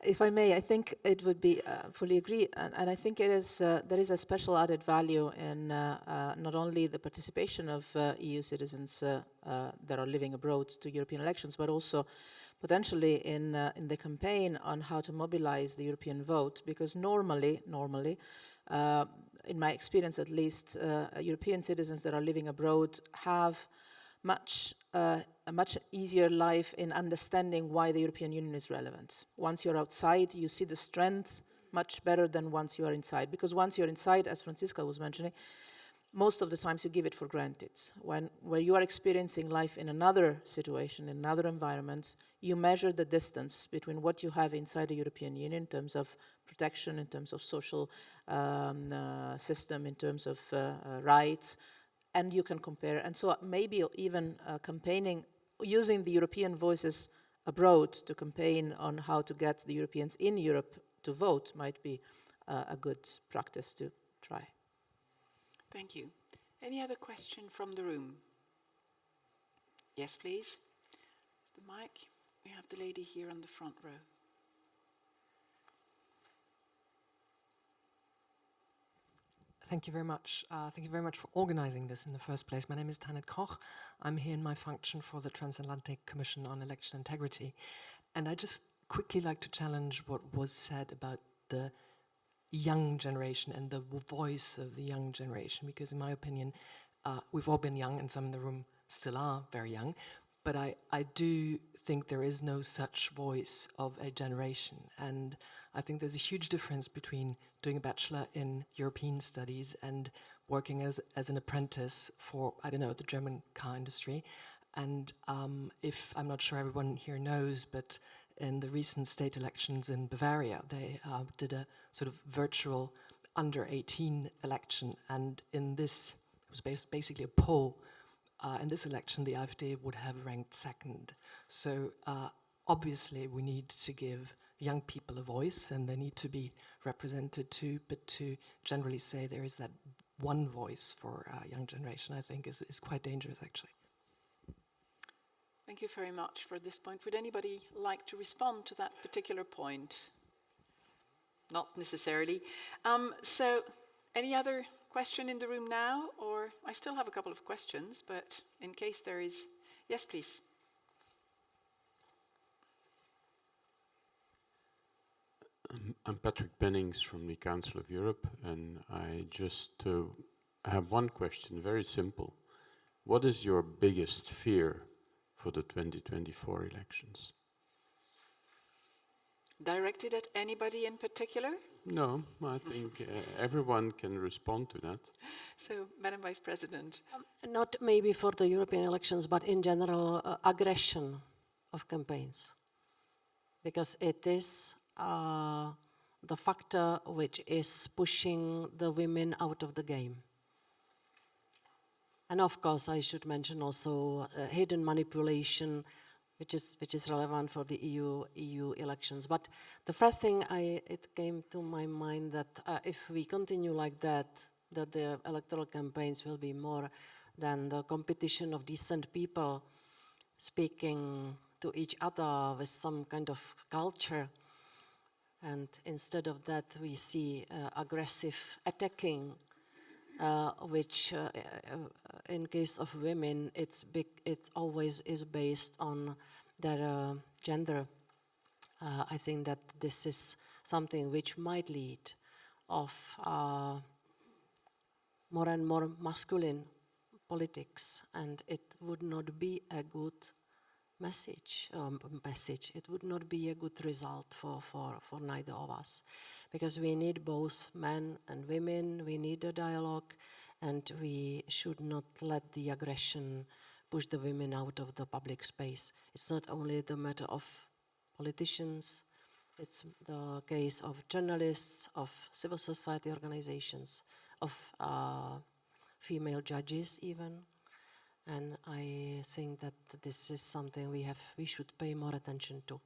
If I may, I think it would be, fully agree, and I think it is, there is a special added value in not only the participation of EU citizens that are living abroad to European elections, but also potentially in the campaign on how to mobilize the European vote, because normally, in my experience at least, European citizens that are living abroad have a much easier life in understanding why the European Union is relevant. Once you're outside, you see the strength much better than once you are inside. Because once you're inside, as Franziska was mentioning, most of the times you give it for granted. Where you are experiencing life in another situation, in another environment, you measure the distance between what you have inside the European Union in terms of protection, in terms of social system, in terms of rights, and you can compare. And so maybe even campaigning, using the European voices abroad to campaign on how to get the Europeans in Europe to vote might be a good practice to try. Thank you. Any other question from the room? Yes, please. The mic. We have the lady here on the front row. Thank you very much. Thank you very much for organizing this in the first place. My name is Tanit Koch. I'm here in my function for the Transatlantic Commission on Election Integrity. And I just quickly like to challenge what was said about the young generation and the voice of the young generation, because in my opinion, we've all been young, and some in the room still are very young, but I do think there is no such voice of a generation. And I think there's a huge difference between doing a bachelor in European studies and working as an apprentice for, I don't know, the German car industry. And if, I'm not sure everyone here knows, but in the recent state elections in Bavaria, they did a sort of virtual under 18 election. And in this, it was basically a poll. In this election, the AfD would have ranked second. So obviously we need to give young people a voice, and they need to be represented too, but to generally say there is that one voice for young generation, I think is quite dangerous, actually. Thank you very much for this point. Would anybody like to respond to that particular point? Not necessarily. So any other question in the room now? Or I still have a couple of questions, but in case there is, yes, please. I'm Patrick Bennings from the Council of Europe, and I just have one question, very simple. What is your biggest fear for the 2024 elections? Directed at anybody in particular? No, I think everyone can respond to that. So, Madam Vice President. Not maybe for the European elections, but in general, aggression of campaigns. Because it is the factor which is pushing the women out of the game. And of course, I should mention also hidden manipulation, which is relevant for the EU elections. But the first thing it came to my mind that if we continue like that the electoral campaigns will be more than the competition of decent people speaking to each other with some kind of culture. And instead of that, we see aggressive attacking which in case of women, it always is based on their gender. I think that this is something which might lead of more and more masculine politics, and it would not be a good message. It would not be a good result for neither of us, because we need both men and women. We need a dialogue, and we should not let the aggression push the women out of the public space. It's not only the matter of politicians, it's the case of journalists, of civil society organizations, of female judges even. And I think that this is something we should pay more attention to.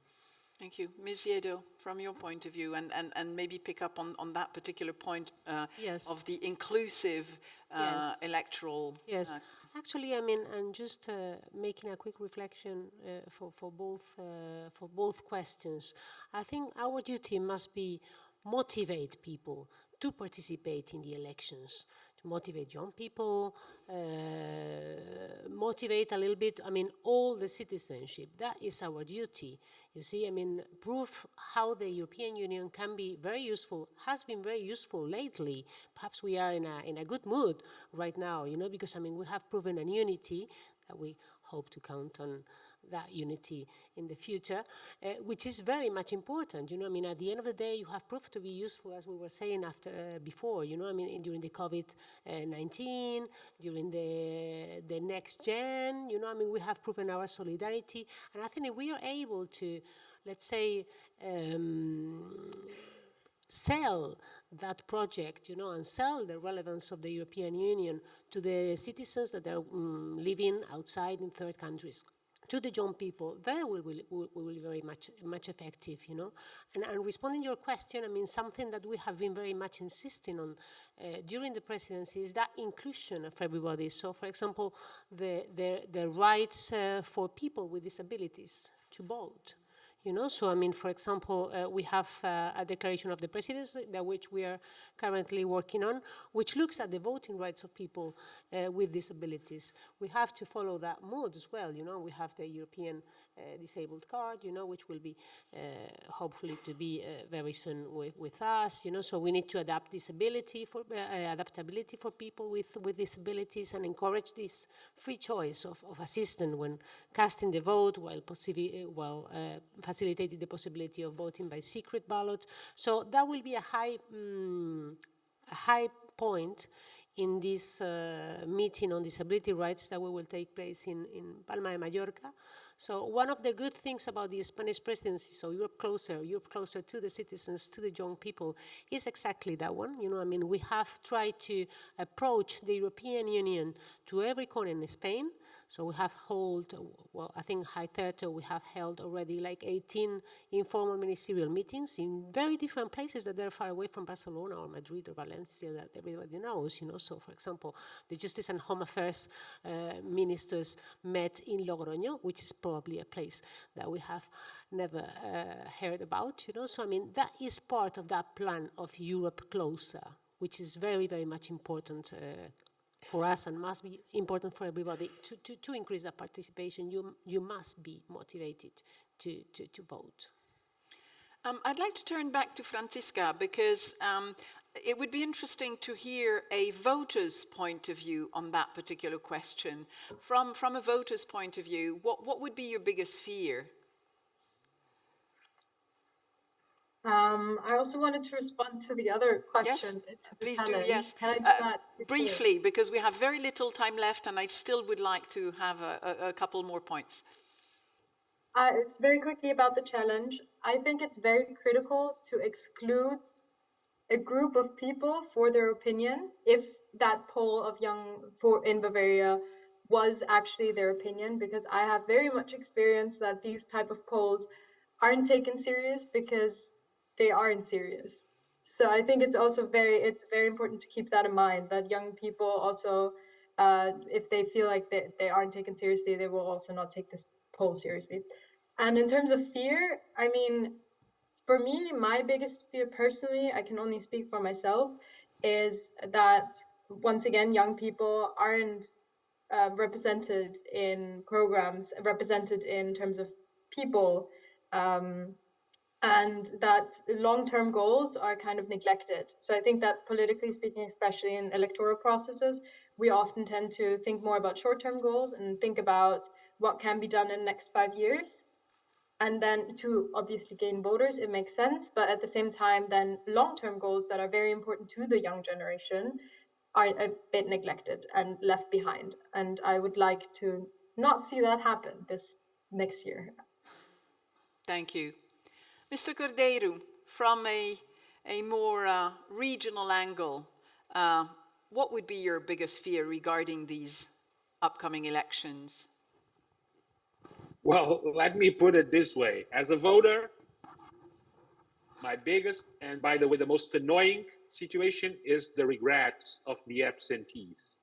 Thank you. Ms. Yedo, from your point of view, and maybe pick up on that particular point yes. of the inclusive yes. electoral. Yes. Actually, I mean, and just making a quick reflection for both questions. I think our duty must be motivate people to participate in the elections, to motivate young people, motivate a little bit, I mean, all the citizenship. That is our duty. You see, I mean, prove how the European Union can be very useful, has been very useful lately. Perhaps we are in a good mood right now, you know, because, I mean, we have proven an unity that we hope to count on that unity in the future, which is very much important. You know, I mean, at the end of the day, you have proved to be useful, as we were saying before. You know, I mean, during the COVID-19, during the next gen. You know, I mean, we have proven our solidarity, and I think that we are able to, let's say, sell that project, you know, and sell the relevance of the European Union to the citizens that are living outside in third countries. To the young people, there we will be very much effective, you know. And responding to your question, I mean, something that we have been very much insisting on during the presidency is that inclusion of everybody. So, for example, the rights for people with disabilities to vote. You know, so I mean, for example, we have a declaration of the presidency that which we are currently working on, which looks at the voting rights of people with disabilities. We have to follow that mode as well. You know, we have the European disabled card, you know, which will be hopefully to be very soon with us. You know, so we need to adapt adaptability for people with disabilities, and encourage this free choice of assistance when casting the vote, while facilitating the possibility of voting by secret ballot. So that will be a high point in this meeting on disability rights that will take place in Palma de Mallorca. So one of the good things about the Spanish presidency, so Europe closer to the citizens, to the young people, is exactly that one. You know, I mean, we have tried to approach the European Union to every corner in Spain. So we have I think hitherto we have held already like 18 informal ministerial meetings in very different places that are far away from Barcelona or Madrid or Valencia that everybody knows, you know. So, for example, the Justice and Home Affairs ministers met in Logroño, which is probably a place that we have never heard about, you know. So, I mean, that is part of that plan of Europe Closer, which is very, very much important for us, and must be important for everybody. To increase that participation, you must be motivated to vote. I'd like to turn back to Franziska, because it would be interesting to hear a voter's point of view on that particular question. From a voter's point of view, what would be your biggest fear? I also wanted to respond to the other question. Yes, please do, yes. Can I do that briefly, because we have very little time left, and I still would like to have a couple more points. It's very quickly about the challenge. I think it's very critical to exclude a group of people for their opinion, if that poll of in Bavaria was actually their opinion, because I have very much experience that these type of polls aren't taken serious because they aren't serious. So I think it's very important to keep that in mind, that young people also, if they feel like they aren't taken seriously, they will also not take this poll seriously. And in terms of fear, I mean, for me, my biggest fear personally, I can only speak for myself, is that once again, young people aren't represented in programs, represented in terms of people, and that long-term goals are kind of neglected. So I think that politically speaking, especially in electoral processes, we often tend to think more about short-term goals and think about what can be done in the next 5 years. And then to obviously gain voters, it makes sense. But at the same time, then long-term goals that are very important to the young generation are a bit neglected and left behind. And I would like to not see that happen this next year. Thank you. Mr. Cordeiro, from a more regional angle, what would be your biggest fear regarding these upcoming elections? Well, let me put it this way. As a voter, my biggest, and by the way, the most annoying situation is the regrets of the absentees.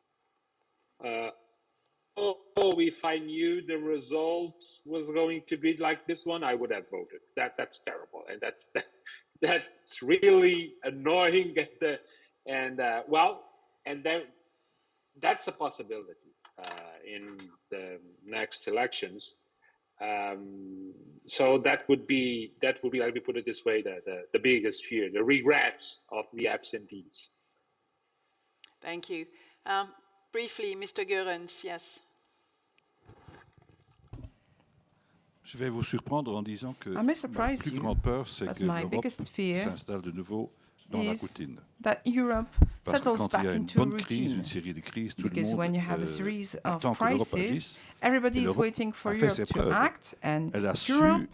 If I knew the result was going to be like this one, I would have voted. That's terrible, and that's really annoying. And then that's a possibility in the next elections. So that would be, let me put it this way, the biggest fear, the regrets of the absentees. Thank you. Briefly, Mr. Goerens, yes. Je vais vous surprendre en disant que ma plus grande peur, c'est que l'Europe s'installe de nouveau dans la routine. That Europe settles back into a routine. Because when you have a series of crises, everybody is waiting for Europe to act, and Europe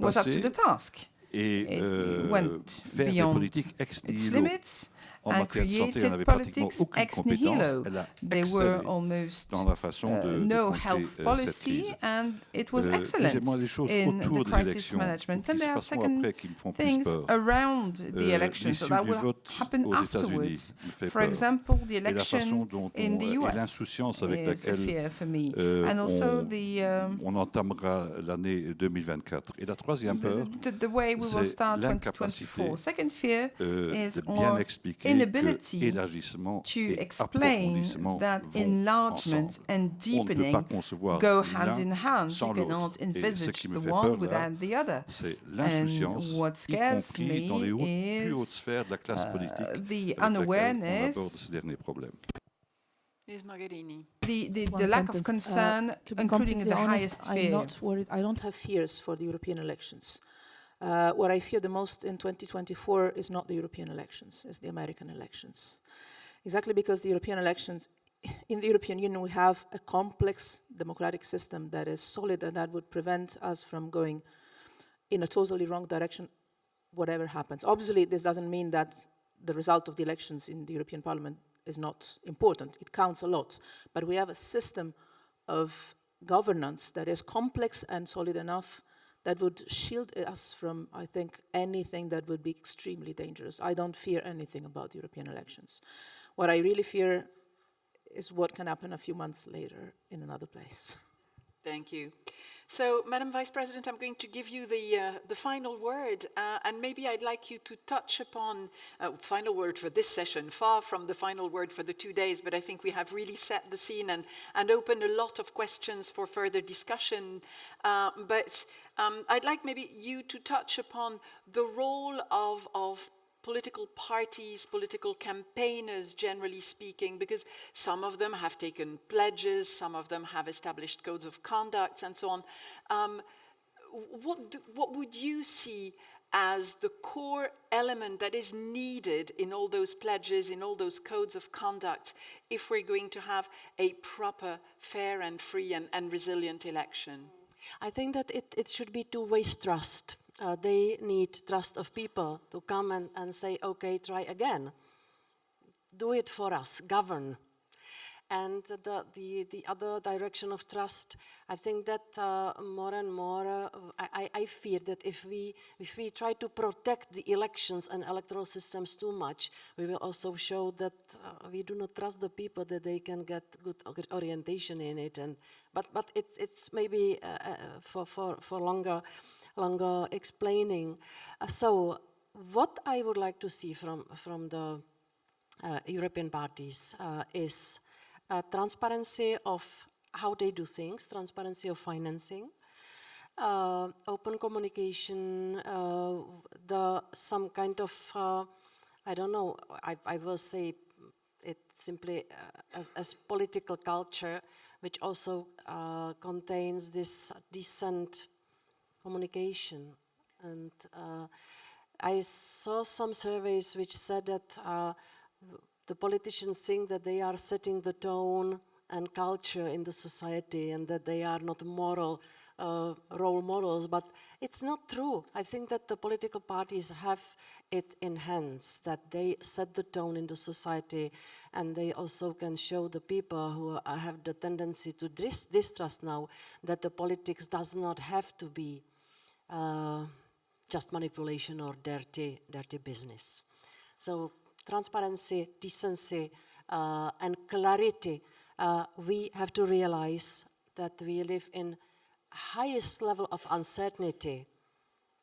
was up to the task. It went beyond its limits and created politics ex nihilo. There were almost no health policy, and it was excellent in the crisis management. And there are second things around the elections that will happen afterwards. For example, the election in the US is a fear for me. And also on entamera l'année 2024. Et la troisième peur, the way we will start 2024. Second fear is our inability to explain that enlargement and deepening go hand in hand. You cannot envisage the one without the other. And what scares me is the unawareness, the lack of concern, including the highest fear. I'm not worried. I don't have fears for the European elections. What I fear the most in 2024 is not the European elections, it's the American elections. Exactly because the European elections, in the European Union we have a complex democratic system that is solid and that would prevent us from going in a totally wrong direction, whatever happens. Obviously, this doesn't mean that the result of the elections in the European Parliament is not important. It counts a lot. But we have a system of governance that is complex and solid enough that would shield us from, I think, anything that would be extremely dangerous. I don't fear anything about the European elections. What I really fear is what can happen a few months later in another place. Thank you. So, Madam Vice President, I'm going to give you the final word, and maybe I'd like you to touch upon, final word for this session, far from the final word for the 2 days, but I think we have really set the scene and opened a lot of questions for further discussion. But I'd like maybe you to touch upon the role of political parties, political campaigners, generally speaking, because some of them have taken pledges, some of them have established codes of conduct, and so on. What would you see as the core element that is needed in all those pledges, in all those codes of conduct, if we're going to have a proper, fair and free and resilient election? I think that it should be two-way trust. They need trust of people to come and say, okay, try again. Do it for us, govern. And the other direction of trust, I think that more and more, I fear that if we try to protect the elections and electoral systems too much, we will also show that we do not trust the people, that they can get good orientation in it. But it's maybe for longer explaining. So what I would like to see from the European parties is transparency of how they do things, transparency of financing, open communication, some kind of, I don't know, I will say it simply as political culture, which also contains this decent communication. And I saw some surveys which said that the politicians think that they are setting the tone and culture in the society and that they are not moral role models, but it's not true. I think that the political parties have it in hands, that they set the tone in the society, and they also can show the people who have the tendency to distrust now that the politics does not have to be just manipulation or dirty business. So transparency, decency, and clarity. We have to realize that we live in highest level of uncertainty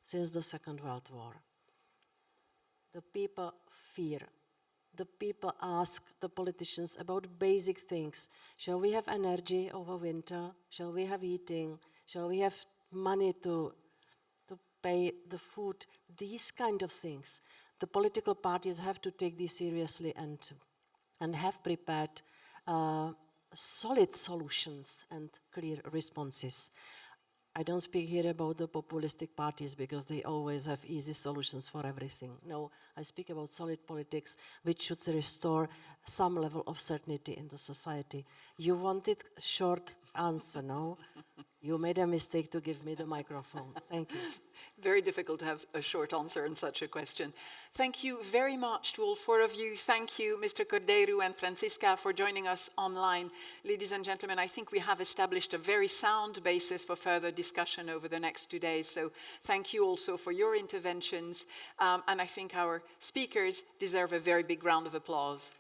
since the Second World War. The people fear. The people ask the politicians about basic things. Shall we have energy over winter? Shall we have heating? Shall we have money to pay the food? These kind of things. The political parties have to take this seriously and have prepared solid solutions and clear responses. I don't speak here about the populistic parties because they always have easy solutions for everything. No, I speak about solid politics which should restore some level of certainty in the society. You wanted a short answer, no? You made a mistake to give me the microphone. Thank you. Very difficult to have a short answer on such a question. Thank you very much to all four of you. Thank you, Mr. Cordeiro and Francisca, for joining us online. Ladies and gentlemen, I think we have established a very sound basis for further discussion over the next 2 days. So thank you also for your interventions. And I think our speakers deserve a very big round of applause.